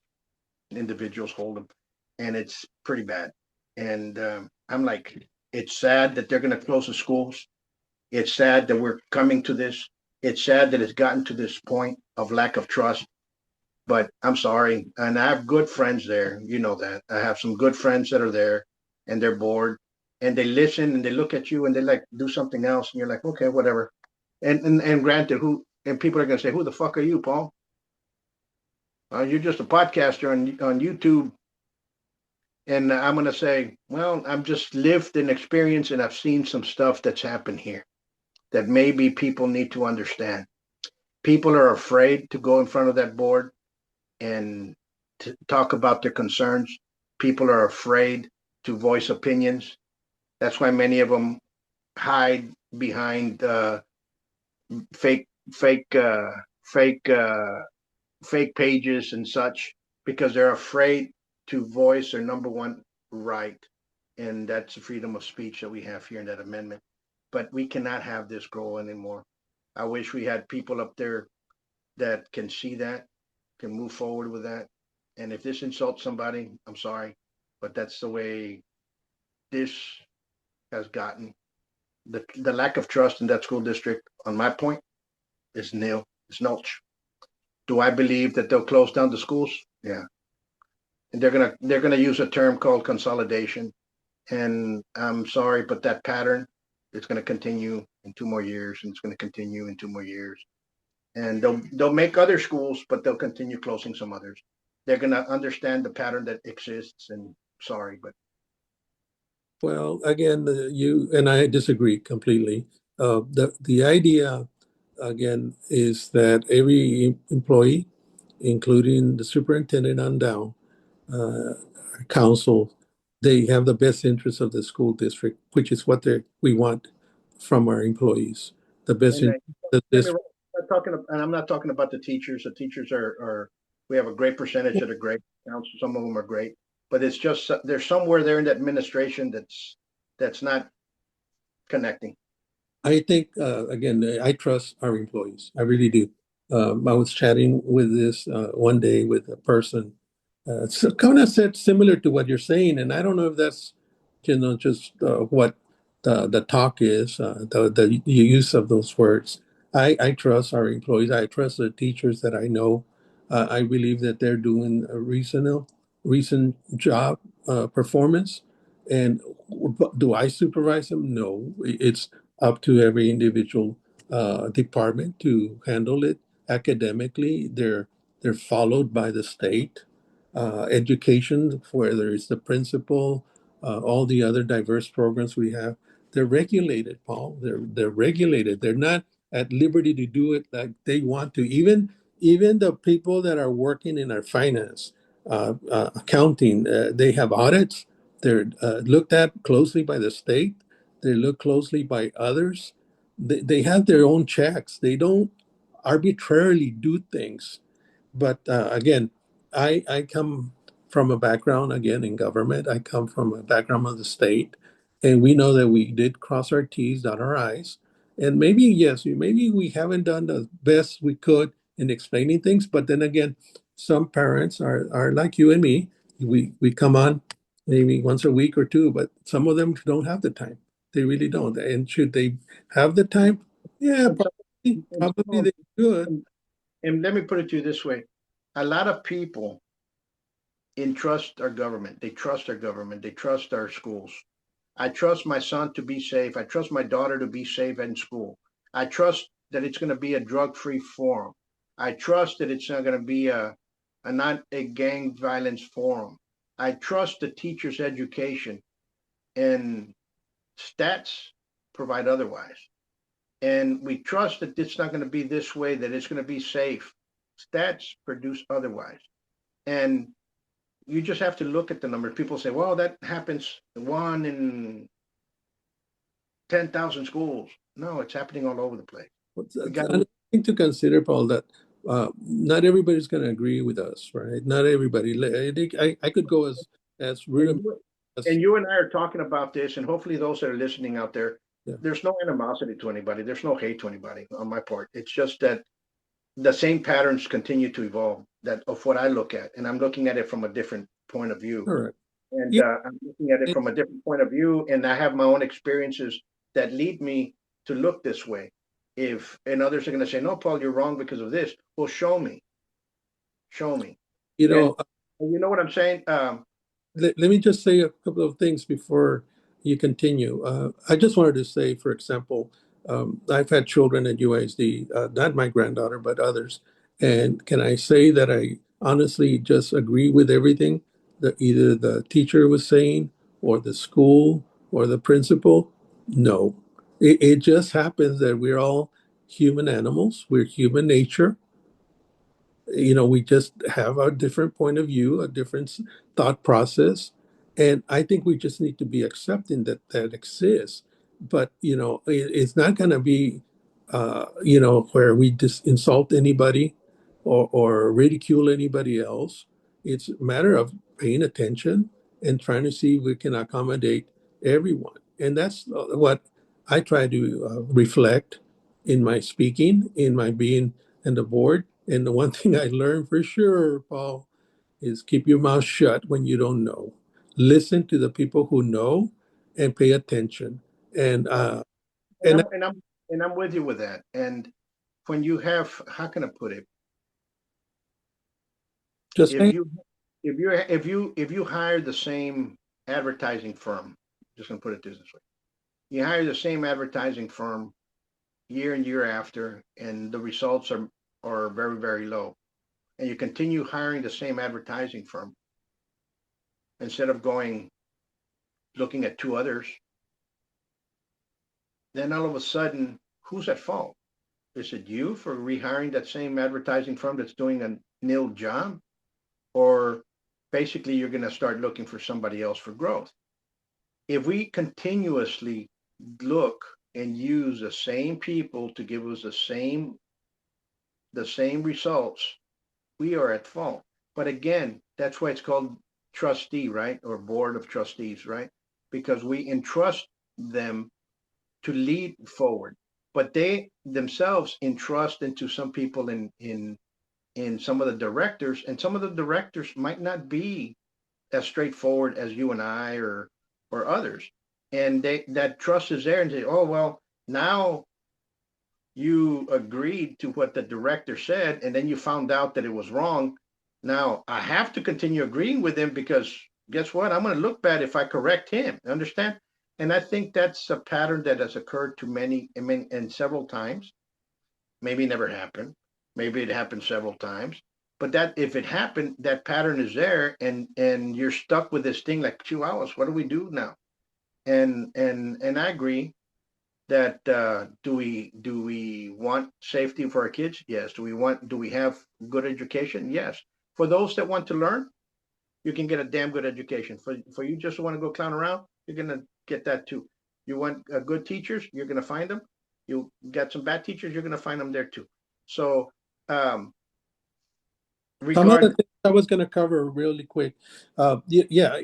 [SPEAKER 4] individuals hold them. And it's pretty bad. And I'm like, it's sad that they're going to close the schools. It's sad that we're coming to this. It's sad that it's gotten to this point of lack of trust. But I'm sorry. And I have good friends there. You know that. I have some good friends that are there and they're bored and they listen and they look at you and they like do something else. And you're like, okay, whatever. And granted, people are going to say, who the fuck are you, Paul? You're just a podcaster on YouTube. And I'm going to say, well, I'm just lived and experienced and I've seen some stuff that's happened here that maybe people need to understand. People are afraid to go in front of that board and to talk about their concerns. People are afraid to voice opinions. That's why many of them hide behind fake pages and such because they're afraid to voice their number one right, and that's the freedom of speech that we have here in that amendment. But we cannot have this grow anymore. I wish we had people up there that can see that, can move forward with that. And if this insults somebody, I'm sorry, but that's the way this has gotten. The lack of trust in that school district, on my point, is nil. It's nulch. Do I believe that they'll close down the schools? Yeah. And they're gonna use a term called consolidation. And I'm sorry, but that pattern is gonna continue in 2 more years, and it's gonna continue in 2 more years. And they'll make other schools, but they'll continue closing some others. They're gonna understand the pattern that exists. And sorry, but
[SPEAKER 5] well, again, you and I disagree completely. The idea, again, is that every employee, including the superintendent on down, council, they have the best interests of the school district, which is what we want from our employees. The best
[SPEAKER 4] and
[SPEAKER 5] interest of
[SPEAKER 4] get me
[SPEAKER 5] this.
[SPEAKER 4] wrong, and I'm not talking about the teachers. The teachers are we have a great percentage that are great. Some of them are great, but it's just there's somewhere there in the administration that's not connecting.
[SPEAKER 5] I think, again, I trust our employees. I really do. I was chatting with this one day with a person, so kind of said similar to what you're saying, and I don't know if that's, just what the talk is, the use of those words. I trust our employees. I trust the teachers that I know. I believe that they're doing a recent job performance. And do I supervise them? No. It's up to every individual department to handle it academically. They're followed by the state. Education, whether it's the principal, all the other diverse programs we have, they're regulated, Paul. They're regulated. They're not at liberty to do it like they want to. Even the people that are working in our finance, accounting, they have audits. They're looked at closely by the state. They look closely by others. They have their own checks. They don't arbitrarily do things. But again, I come from a background, again, in government. I come from a background of the state. And we know that we did cross our T's, dot our I's. And maybe, yes, maybe we haven't done the best we could in explaining things. But then again, some parents are like you and me. We come on maybe once a week or two, but some of them don't have the time. They really don't. And should they have the time? Yeah,
[SPEAKER 4] And
[SPEAKER 5] probably they should.
[SPEAKER 4] and let me put it to you this way. A lot of people entrust our government. They trust our government. They trust our schools. I trust my son to be safe. I trust my daughter to be safe in school. I trust that it's going to be a drug-free forum. I trust that it's not going to be a not a gang violence forum. I trust the teacher's education, and stats provide otherwise. And we trust that it's not going to be this way, that it's going to be safe. Stats produce otherwise. And you just have to look at the numbers. People say, well, that happens 1 in 10,000 schools. No, it's happening all over the place.
[SPEAKER 5] Another thing to consider, Paul, that not everybody's going to agree with us, right? Not everybody. I could go as rudimentary as,
[SPEAKER 4] and you and I are talking about this, and hopefully those that are listening out there,
[SPEAKER 5] yeah.
[SPEAKER 4] There's no animosity to anybody. There's no hate to anybody on my part. It's just that the same patterns continue to evolve that of what I look at, and I'm looking at it from a different point of view.
[SPEAKER 5] Correct.
[SPEAKER 4] And
[SPEAKER 5] Yeah.
[SPEAKER 4] I'm looking at it from a different point of view, and I have my own experiences that lead me to look this way. And others are going to say, no, Paul, you're wrong because of this. Well, show me.
[SPEAKER 5] You know,
[SPEAKER 4] And you know what I'm saying?
[SPEAKER 5] let me just say a couple of things before you continue. I just wanted to say, for example, I've had children at UISD, not my granddaughter, but others. And can I say that I honestly just agree with everything that either the teacher was saying or the school or the principal? No. It just happens that we're all human animals. We're human nature. We just have a different point of view, a different thought process, and I think we just need to be accepting that that exists. But it's not going to be where we just insult anybody or ridicule anybody else. It's a matter of paying attention and trying to see if we can accommodate everyone, and that's what I try to reflect in my speaking, in my being in the board. And the one thing I learned for sure, Paul, is keep your mouth shut when you don't know. Listen to the people who know and pay attention. And
[SPEAKER 4] and
[SPEAKER 5] and
[SPEAKER 4] I'm and I'm and I'm with you with that. And when you have, how can I put it?
[SPEAKER 5] just
[SPEAKER 4] If you if you hire the same advertising firm, just gonna put it this way, you hire the same advertising firm year and year after, and the results are very, very low, and you continue hiring the same advertising firm instead of going looking at two others, then all of a sudden, who's at fault? Is it you for rehiring that same advertising firm that's doing a nil job? Or basically you're going to start looking for somebody else for growth? If we continuously look and use the same people to give us the same results, we are at fault. But again, that's why it's called trustee, right? Or board of trustees, right? Because we entrust them to lead forward, but they themselves entrust into some people in some of the directors, and some of the directors might not be as straightforward as you and I or others. And that trust is there, and say, oh well, now you agreed to what the director said, and then you found out that it was wrong. Now I have to continue agreeing with him because guess what? I'm going to look bad if I correct him. Understand? And I think that's a pattern that has occurred to many, I mean, and several times. Maybe never happened. Maybe it happened several times. But that if it happened, that pattern is there, and you're stuck with this thing like 2 hours. What do we do now? And I agree that do we want safety for our kids? Yes. Do we have good education? Yes. For those that want to learn, you can get a damn good education. For you just want to go clown around, you're gonna get that too. You want good teachers, you're gonna find them. You got some bad teachers, you're gonna find them there too. So um,
[SPEAKER 5] Some of the
[SPEAKER 4] regard
[SPEAKER 5] things I was going to cover really quick. Yeah,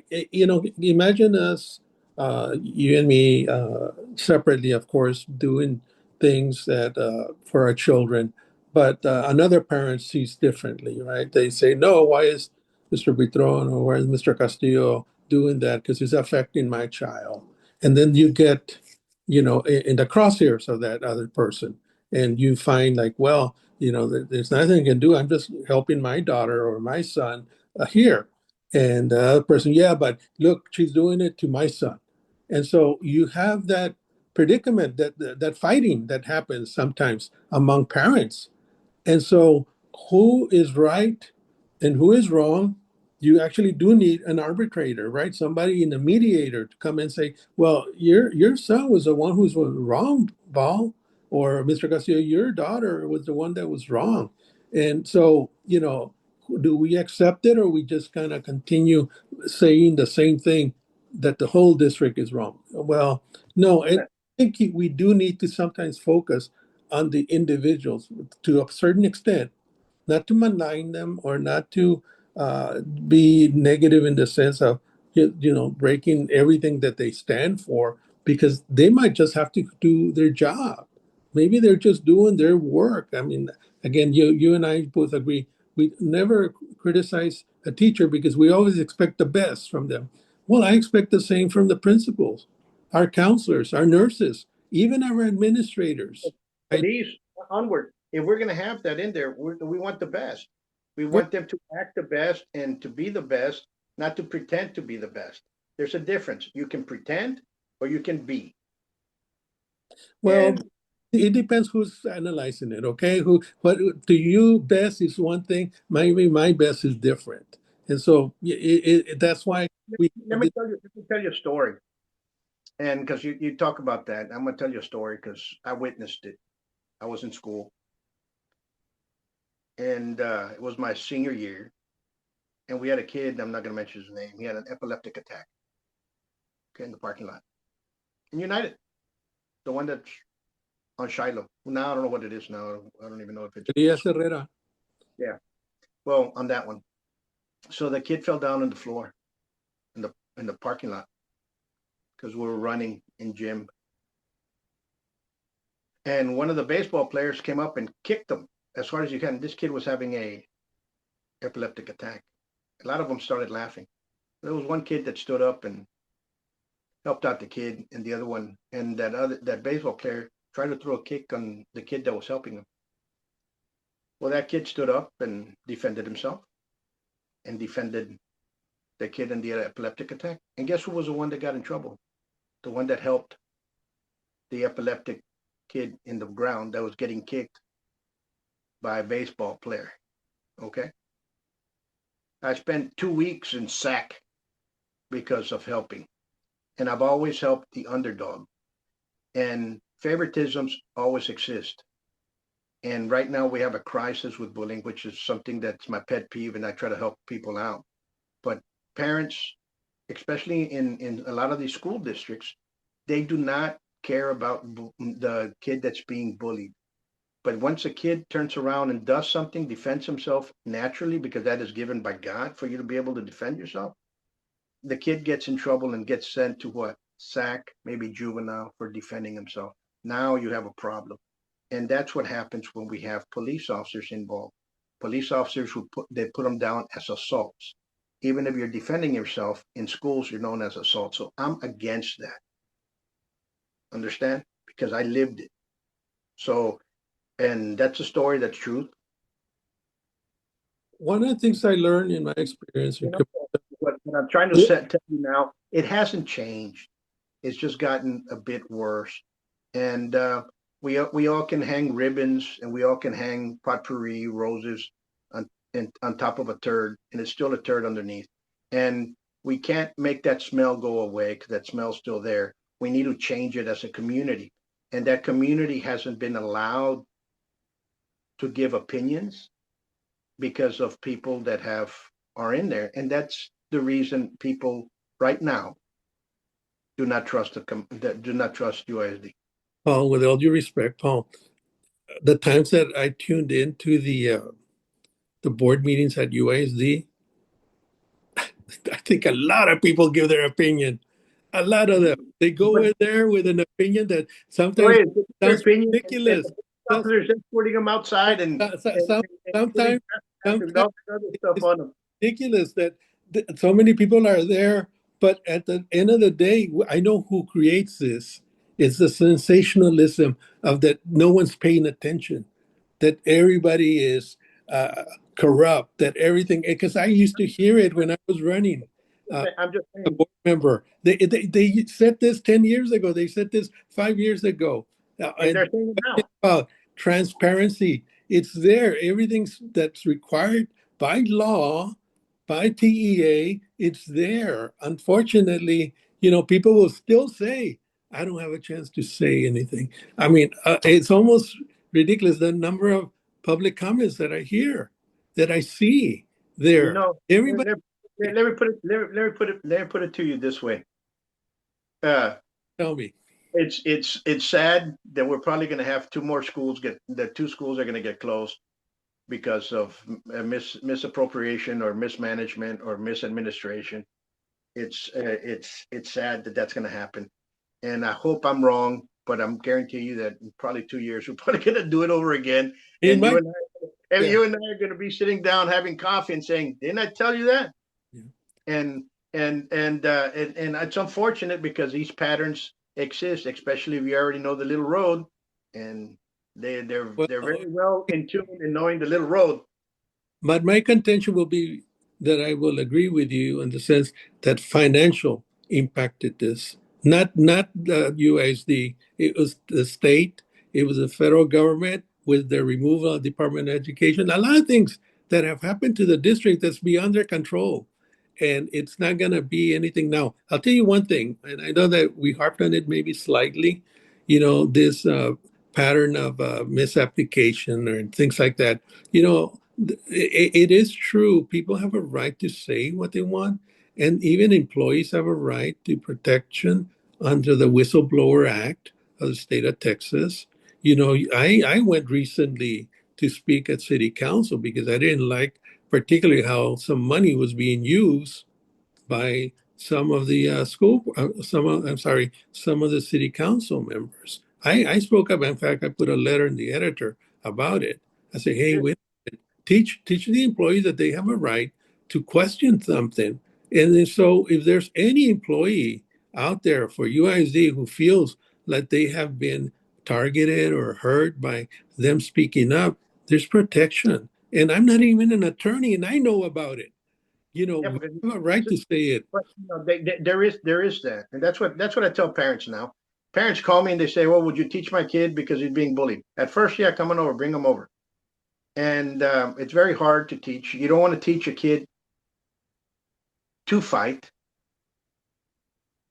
[SPEAKER 5] imagine us, you and me, separately, of course, doing things that for our children, but another parent sees differently, right? They say, no, why is Mr. Buitron or why is Mr. Castillo doing that? Because it's affecting my child. And then you get, in the crosshairs of that other person, and you find like, well, there's nothing I can do. I'm just helping my daughter or my son here. And the other person, yeah, but look, she's doing it to my son. And so you have that predicament, that fighting that happens sometimes among parents. And so, who is right and who is wrong? You actually do need an arbitrator, right? Somebody in a mediator to come and say, "Well, your son was the one who was wrong, Paul, or Mr. Castillo, your daughter was the one that was wrong." And so, do we accept it, or we just kind of continue saying the same thing that the whole district is wrong? Well, no, I think we do need to sometimes focus on the individuals to a certain extent, not to malign them or not to be negative in the sense of breaking everything that they stand for, because they might just have to do their job. Maybe they're just doing their work. I mean, again, you and I both agree we never criticize a teacher because we always expect the best from them. Well, I expect the same from the principals, our counselors, our nurses, even our administrators.
[SPEAKER 4] police onward. If we're gonna have that in there, we want the best. We want them to act the best and to be the best, not to pretend to be the best. There's a difference. You can pretend or you can be.
[SPEAKER 5] Well,
[SPEAKER 4] And
[SPEAKER 5] it depends who's analyzing it, okay? What to you best is one thing, maybe my best is different. And so that's why we have this.
[SPEAKER 4] let me tell you a story. And because you talk about that, I'm gonna tell you a story because I witnessed it. I was in school, and it was my senior year, and we had a kid. I'm not gonna mention his name. He had an epileptic attack. Okay, in the parking lot. In United, the one that's on Shiloh. Now I don't know what it is now. I don't even know if it's
[SPEAKER 5] Elías Herrera.
[SPEAKER 4] yeah. Well, on that one. So the kid fell down on the floor in the parking lot because we were running in gym. And one of the baseball players came up and kicked him as hard as you can. This kid was having a epileptic attack. A lot of them started laughing. There was one kid that stood up and helped out the kid, and the other one, and that baseball player tried to throw a kick on the kid that was helping him. Well, that kid stood up and defended himself and defended the kid in the epileptic attack. And guess who was the one that got in trouble? The one that helped the epileptic kid in the ground that was getting kicked by a baseball player. Okay. I spent 2 weeks in SAC because of helping. And I've always helped the underdog. And favoritisms always exist. And right now we have a crisis with bullying, which is something that's my pet peeve, and I try to help people out. But parents, especially in a lot of these school districts, they do not care about the kid that's being bullied. But once a kid turns around and does something, defends himself naturally, because that is given by God for you to be able to defend yourself, the kid gets in trouble and gets sent to what? SAC, maybe juvenile, for defending himself. Now you have a problem. And that's what happens when we have police officers involved. Police officers they put them down as assaults. Even if you're defending yourself in schools, you're known as assault. So I'm against that. Understand? Because I lived it. So, and that's a story that's truth.
[SPEAKER 5] One of the things I learned in my experience,
[SPEAKER 4] You know, what I'm trying to tell you now, it hasn't changed. It's just gotten a bit worse. And we all can hang ribbons and we all can hang potpourri, roses on top of a turd, and it's still a turd underneath. And we can't make that smell go away because that smell's still there. We need to change it as a community. And that community hasn't been allowed to give opinions because of people that are in there. And that's the reason people right now do not trust UISD.
[SPEAKER 5] Paul, with all due respect, Paul, the times that I tuned into the board meetings at UISD, I think a lot of people give their opinion. A lot of them. They go in there with an opinion that sometimes
[SPEAKER 4] Wait, their
[SPEAKER 5] sounds
[SPEAKER 4] opinion,
[SPEAKER 5] ridiculous.
[SPEAKER 4] and officers just putting them outside and
[SPEAKER 5] Sometimes
[SPEAKER 4] and all this other stuff on them.
[SPEAKER 5] ridiculous that so many people are there, but at the end of the day, I know who creates this. It's the sensationalism of that no one's paying attention, that everybody is corrupt, that everything. Because I used to hear it when I was running.
[SPEAKER 4] I'm just
[SPEAKER 5] A
[SPEAKER 4] saying.
[SPEAKER 5] board member. They said this 10 years ago. They said this 5 years ago.
[SPEAKER 4] And they're saying it now.
[SPEAKER 5] About transparency. It's there. Everything's that's required by law, by TEA. It's there. Unfortunately, people will still say, I don't have a chance to say anything. I mean, it's almost ridiculous the number of public comments that I hear, that I see there. Everybody.
[SPEAKER 4] Let me put it to you this way.
[SPEAKER 5] Tell me.
[SPEAKER 4] It's sad that we're probably going to have two schools are going to get closed because of misappropriation or mismanagement or misadministration. It's sad that that's going to happen, and I hope I'm wrong, but I'm guarantee you that in probably 2 years we're probably going to do it over again. And you and I are going to be sitting down having coffee and saying, "Didn't I tell you that?"
[SPEAKER 5] Yeah.
[SPEAKER 4] And it's unfortunate because these patterns exist, especially if you already know the little road, and they're very well in tune in knowing the little road.
[SPEAKER 5] But my contention will be that I will agree with you in the sense that financial impacted this, not the UISD. It was the state, it was the federal government with the removal of Department of Education. A lot of things that have happened to the district that's beyond their control. And it's not going to be anything now. I'll tell you one thing, and I know that we harped on it maybe slightly, this pattern of misapplication or things like that. It is true. People have a right to say what they want, and even employees have a right to protection under the Whistleblower Act of the state of Texas. I went recently to speak at City Council because I didn't like particularly how some money was being used by some of the some of the city council members. I spoke up. In fact, I put a letter in the editor about it. I said, hey, wait, teach the employees that they have a right to question something. And then, so if there's any employee out there for UISD who feels like they have been targeted or hurt by them speaking up, there's protection. And I'm not even an attorney, and I know about it. We have a right to say it.
[SPEAKER 4] But there is that, and that's what I tell parents now. Parents call me and they say, "Well, would you teach my kid because he's being bullied?" At first, yeah, come on over, bring him over. And it's very hard to teach. You don't want to teach a kid to fight,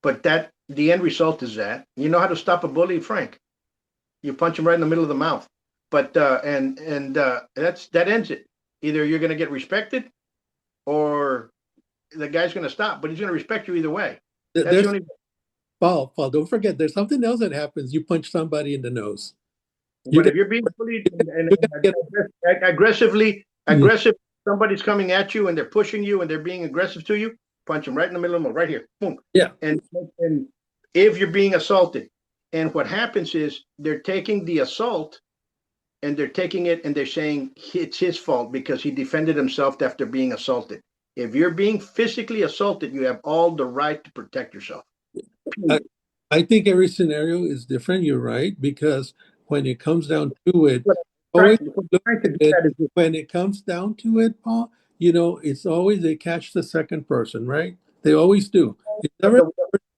[SPEAKER 4] but the end result is that you know how to stop a bully, Frank. You punch him right in the middle of the mouth. But that ends it. Either you're going to get respected, or the guy's going to stop, but he's going to respect you either way. That's the only.
[SPEAKER 5] Paul, don't forget, there's something else that happens. You punch somebody in the nose.
[SPEAKER 4] But if you're being bullied and aggressive, somebody's coming at you and they're pushing you and they're being aggressive to you, punch them right in the middle of them, right here, boom.
[SPEAKER 5] Yeah.
[SPEAKER 4] And if you're being assaulted, and what happens is they're taking the assault and they're taking it and they're saying it's his fault because he defended himself after being assaulted. If you're being physically assaulted, you have all the right to protect yourself.
[SPEAKER 5] I think every scenario is different. You're right, because when it comes down to it, when it comes down to it, Paul, it's always they catch the second person, right? They always do. It's Never,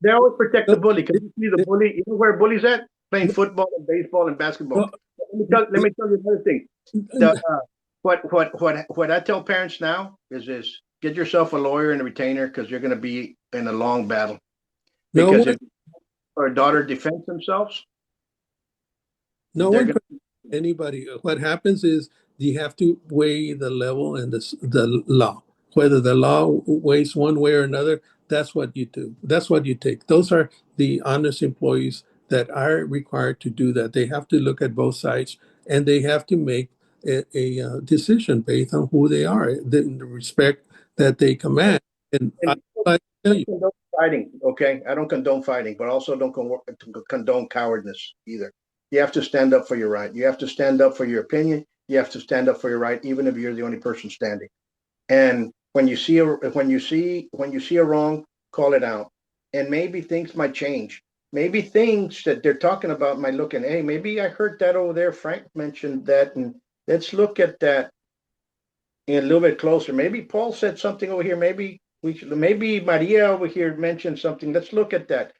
[SPEAKER 4] They always protect the
[SPEAKER 5] no,
[SPEAKER 4] bully because you see the bully. You know where bully's at? Playing football and baseball and basketball.
[SPEAKER 5] no,
[SPEAKER 4] Let me tell you another thing. The, what I tell parents now is get yourself a lawyer and a retainer because you're going to be in a long battle.
[SPEAKER 5] no
[SPEAKER 4] Because
[SPEAKER 5] one,
[SPEAKER 4] if our daughter defends themselves,
[SPEAKER 5] no
[SPEAKER 4] they're
[SPEAKER 5] one
[SPEAKER 4] going
[SPEAKER 5] anybody. What happens is you have to weigh the level and the law. Whether the law weighs one way or another, that's what you do. That's what you take. Those are the honest employees that are required to do that. They have to look at both sides and they have to make a decision based on who they are, the respect that they command. And
[SPEAKER 4] and
[SPEAKER 5] I tell you,
[SPEAKER 4] condone fighting. Okay, I don't condone fighting, but also don't condone cowardness either. You have to stand up for your right. You have to stand up for your opinion. You have to stand up for your right, even if you're the only person standing. And when you see a wrong, call it out. And maybe things might change. Maybe things that they're talking about might look and hey, maybe I heard that over there. Frank mentioned that, and let's look at that a little bit closer. Maybe Paul said something over here. Maybe Maria over here mentioned something. Let's look at that.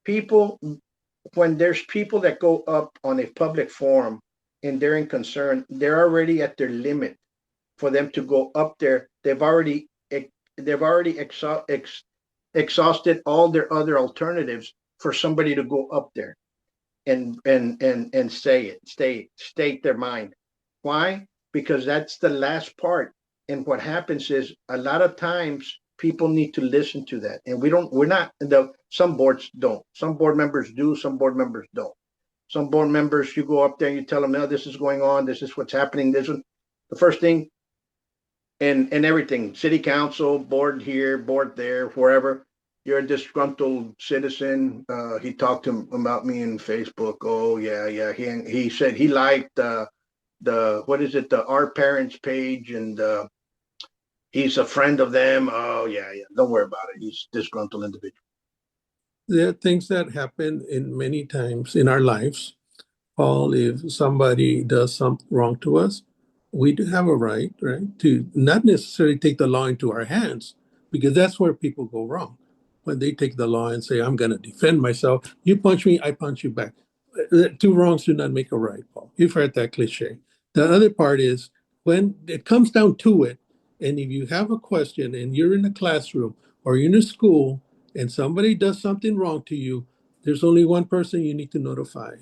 [SPEAKER 4] People, when there's people that go up on a public forum and they're in concern, they're already at their limit for them to go up there. They've already exhausted all their other alternatives for somebody to go up there and state their mind. Why? Because that's the last part. And what happens is a lot of times people need to listen to that. And we're not some boards don't. Some board members do, some board members don't. Some board members, you go up there and you tell them, no, this is going on, this is what's happening. This one, the first thing and everything, city council, board here, board there, wherever. You're a disgruntled citizen. He talked about me in Facebook. Oh yeah. He said he liked the what is it, the Our Parents page, and he's a friend of them. Oh yeah. Don't worry about it. He's a disgruntled individual.
[SPEAKER 5] there are things that happen in many times in our lives. Paul, if somebody does something wrong to us, we do have a right, to not necessarily take the law into our hands, because that's where people go wrong. When they take the law and say, I'm going to defend myself, you punch me, I punch you back. Two wrongs do not make a right, Paul. You've heard that cliche. The other part is when it comes down to it, and if you have a question and you're in a classroom or you're in a school and somebody does something wrong to you, there's only one person you need to notify,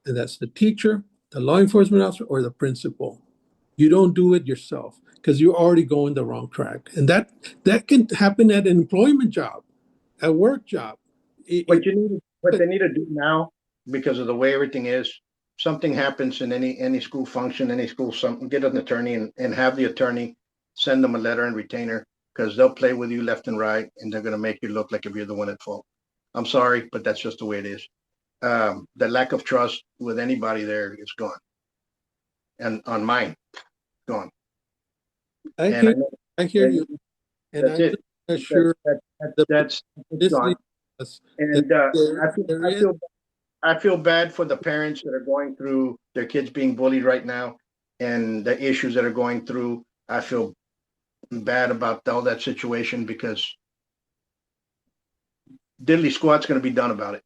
[SPEAKER 5] and that's the teacher, the law enforcement officer, or the principal. You don't do it yourself because you're already going the wrong track, and that can happen at an employment job, a work job.
[SPEAKER 4] What they need to do now, because of the way everything is, something happens in any school function, any school, something, get an attorney and have the attorney send them a letter and retainer, because they'll play with you left and right, and they're going to make you look like if you're the one at fault. I'm sorry, but that's just the way it is. The lack of trust with anybody there is gone, and on mine, gone.
[SPEAKER 5] I
[SPEAKER 4] And
[SPEAKER 5] hear, I hear you, and
[SPEAKER 4] that's
[SPEAKER 5] I'm
[SPEAKER 4] it.
[SPEAKER 5] just sure
[SPEAKER 4] That's
[SPEAKER 5] listening
[SPEAKER 4] gone.
[SPEAKER 5] to us
[SPEAKER 4] And
[SPEAKER 5] that
[SPEAKER 4] I feel
[SPEAKER 5] there
[SPEAKER 4] I
[SPEAKER 5] is.
[SPEAKER 4] feel I feel bad for the parents that are going through their kids being bullied right now, and the issues that are going through. I feel bad about all that situation because diddly squat's going to be done about it.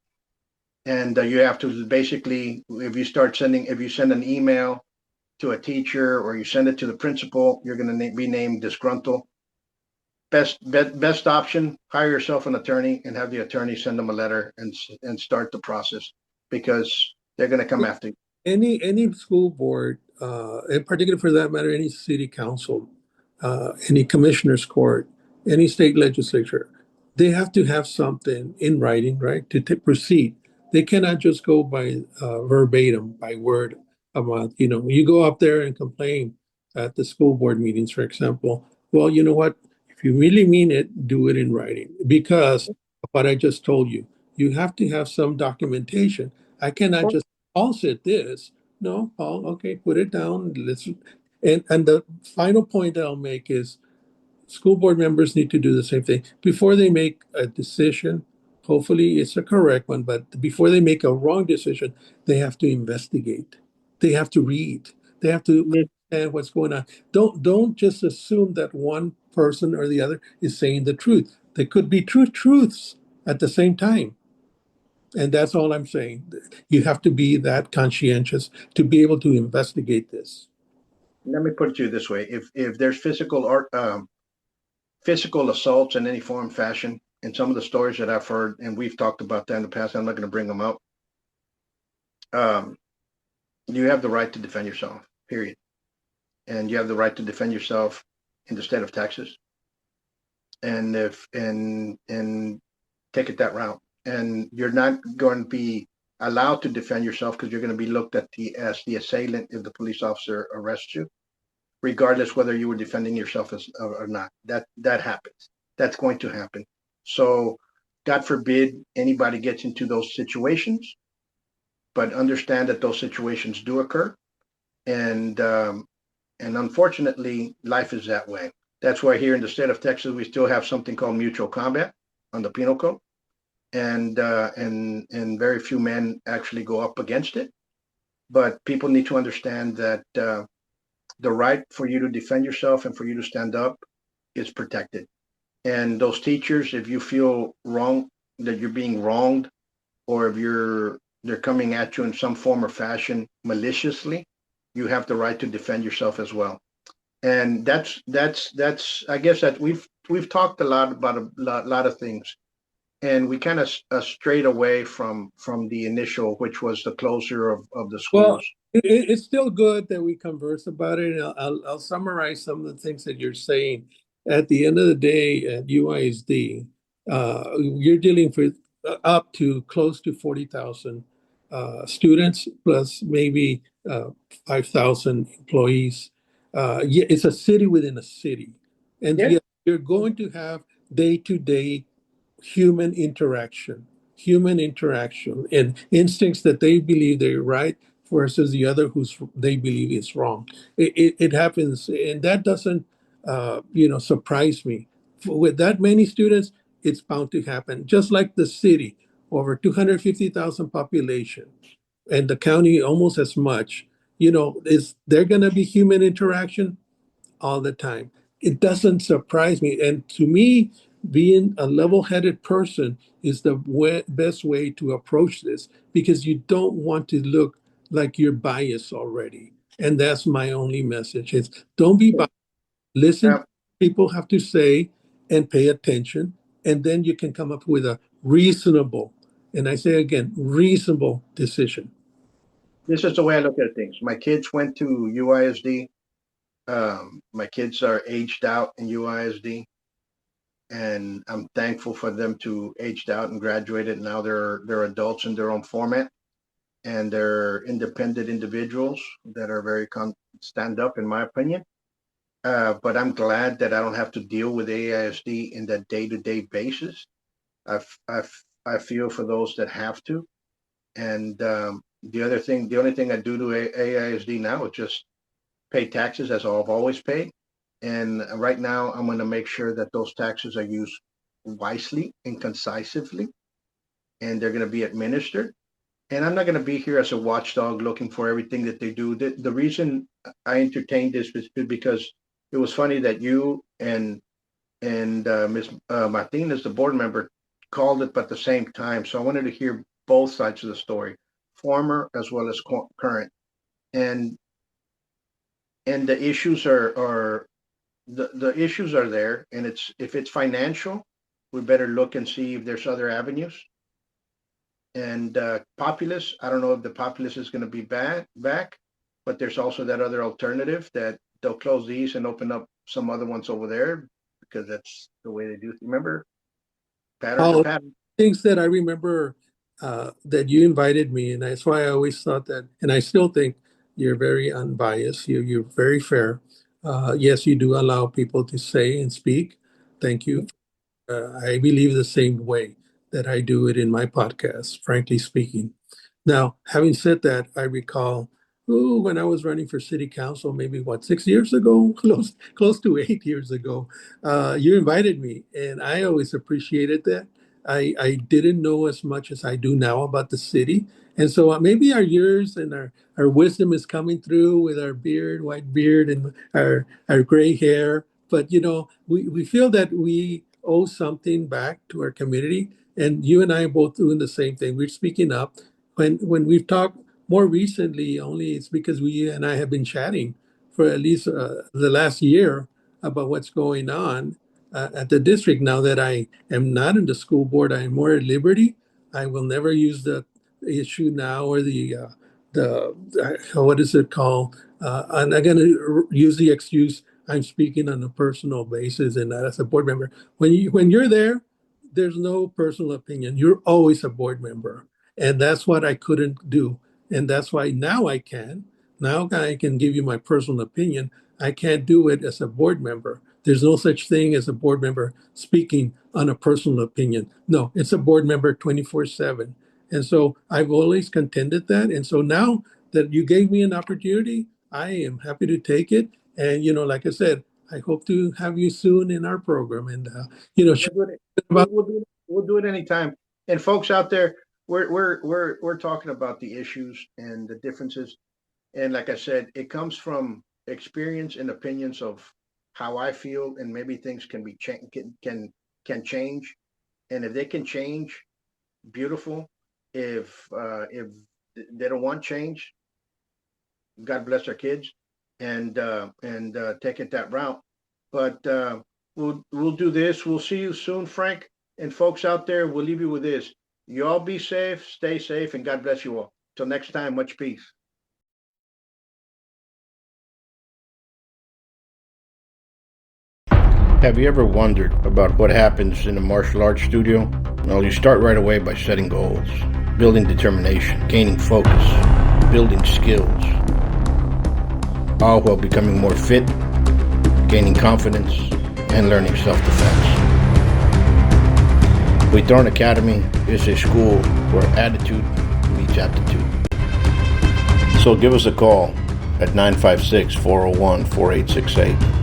[SPEAKER 4] And you have to basically, if you send an email to a teacher or you send it to the principal, you're going to be named disgruntled. Best option: hire yourself an attorney and have the attorney send them a letter and start the process, because they're going to come after you.
[SPEAKER 5] Any school board, in particular for that matter, any city council, any commissioner's court, any state legislature, they have to have something in writing, right, to proceed. They cannot just go by verbatim, by word of mouth. You go up there and complain at the school board meetings, for example. Well, you know what? If you really mean it, do it in writing, because of what I just told you. You have to have some documentation. I cannot just Paul said this. No, Paul, okay, put it down. And the final point that I'll make is school board members need to do the same thing. Before they make a decision, hopefully it's a correct one, but before they make a wrong decision, they have to investigate. They have to read. They have to understand what's going on. Don't just assume that one person or the other is saying the truth. There could be truths at the same time. And that's all I'm saying. You have to be that conscientious to be able to investigate this.
[SPEAKER 4] Let me put it to you this way: if there's physical assaults in any form, fashion, in some of the stories that I've heard, and we've talked about that in the past, I'm not going to bring them up. You have the right to defend yourself, period. And you have the right to defend yourself in the state of Texas. And take it that route. And you're not going to be allowed to defend yourself because you're going to be looked at as the assailant if the police officer arrests you, regardless whether you were defending yourself or not. That happens. That's going to happen. So God forbid anybody gets into those situations, but understand that those situations do occur. And unfortunately, life is that way. That's why here in the state of Texas, we still have something called mutual combat on the penal code. And very few men actually go up against it. But people need to understand that the right for you to defend yourself and for you to stand up is protected. And those teachers, if you feel wrong, that you're being wronged, or if they're coming at you in some form or fashion maliciously, you have the right to defend yourself as well. And that's I guess that we've talked a lot about a lot of things, and we kind of strayed away from the initial, which was the closure of the
[SPEAKER 5] Well,
[SPEAKER 4] schools.
[SPEAKER 5] it's still good that we converse about it. And I'll summarize some of the things that you're saying. At the end of the day, at UISD, you're dealing with up to close to 40,000 students, plus maybe 5,000 employees. Yeah, it's a city within a city. And
[SPEAKER 4] Yeah.
[SPEAKER 5] yeah, you're going to have day-to-day human interaction and instincts that they believe they're right versus the other who's they believe is wrong. It happens, and that doesn't surprise me. With that many students, it's bound to happen. Just like the city, over 250,000 population, and the county almost as much. Is there going to be human interaction all the time? It doesn't surprise me. And to me, being a level-headed person is the best way to approach this, because you don't want to look like you're biased already. And that's my only message. Is don't be biased. Listen to
[SPEAKER 4] Now,
[SPEAKER 5] what people have to say and pay attention. And then you can come up with a reasonable, and I say again, reasonable decision.
[SPEAKER 4] this is the way I look at things. My kids went to UISD. My kids are aged out in UISD, and I'm thankful for them to aged out and graduated. Now they're adults in their own format, and they're independent individuals that are very stand up, in my opinion. But I'm glad that I don't have to deal with AISD in that day-to-day basis. I feel for those that have to. And the only thing I do to AISD now is just pay taxes as I've always paid. And right now, I'm going to make sure that those taxes are used wisely and concisely, and they're going to be administered. And I'm not going to be here as a watchdog looking for everything that they do. The reason I entertained this is because it was funny that you and Ms. Martinez, the board member, called it, but at the same time. So I wanted to hear both sides of the story, former as well as current, and the issues are the issues are there. And if it's financial, we better look and see if there's other avenues. And populace, I don't know if the populace is going to be back, but there's also that other alternative that they'll close these and open up some other ones over there, because that's the way they do. Remember, patterns are patterns.
[SPEAKER 5] Things that I remember that you invited me, and that's why I always thought that, and I still think you're very unbiased. You're very fair. Yes, you do allow people to say and speak. Thank you. I believe the same way that I do it in my podcast, frankly speaking. Now, having said that, I recall when I was running for city council, maybe 6 years ago, close to 8 years ago, you invited me, and I always appreciated that. I didn't know as much as I do now about the city. And so maybe our years and our wisdom is coming through with our white beard, and our gray hair. But, we feel that we owe something back to our community. And you and I are both doing the same thing. We're speaking up. When we've talked more recently, only it's because we and I have been chatting for at least the last year about what's going on at the district. Now that I am not in the school board, I am more at liberty. I will never use the issue now or what is it called? I'm not going to use the excuse I'm speaking on a personal basis and not as a board member. When you're there, there's no personal opinion. You're always a board member, and that's what I couldn't do, and that's why now I can. Now I can give you my personal opinion. I can't do it as a board member. There's no such thing as a board member speaking on a personal opinion. No, it's a board member 24/7. And so I've always contended that. And so now that you gave me an opportunity, I am happy to take it. And, like I said, I hope to have you soon in our program. And,
[SPEAKER 4] We'll do it anytime. And folks out there, we're talking about the issues and the differences. And like I said, it comes from experience and opinions of how I feel, and maybe things can be can change. And if they can change, beautiful. If they don't want change, God bless our kids, and take it that route. But we'll do this. We'll see you soon, Frank. And folks out there, we'll leave you with this. You all be safe, stay safe, and God bless you all. Till next time, much peace.
[SPEAKER 6] Have you ever wondered about what happens in a martial arts studio? Well, you start right away by setting goals, building determination, gaining focus, building skills, all while becoming more fit, gaining confidence, and learning self-defense. Buitron Academy is a school where attitude meets aptitude. So give us a call at 956-401-4868.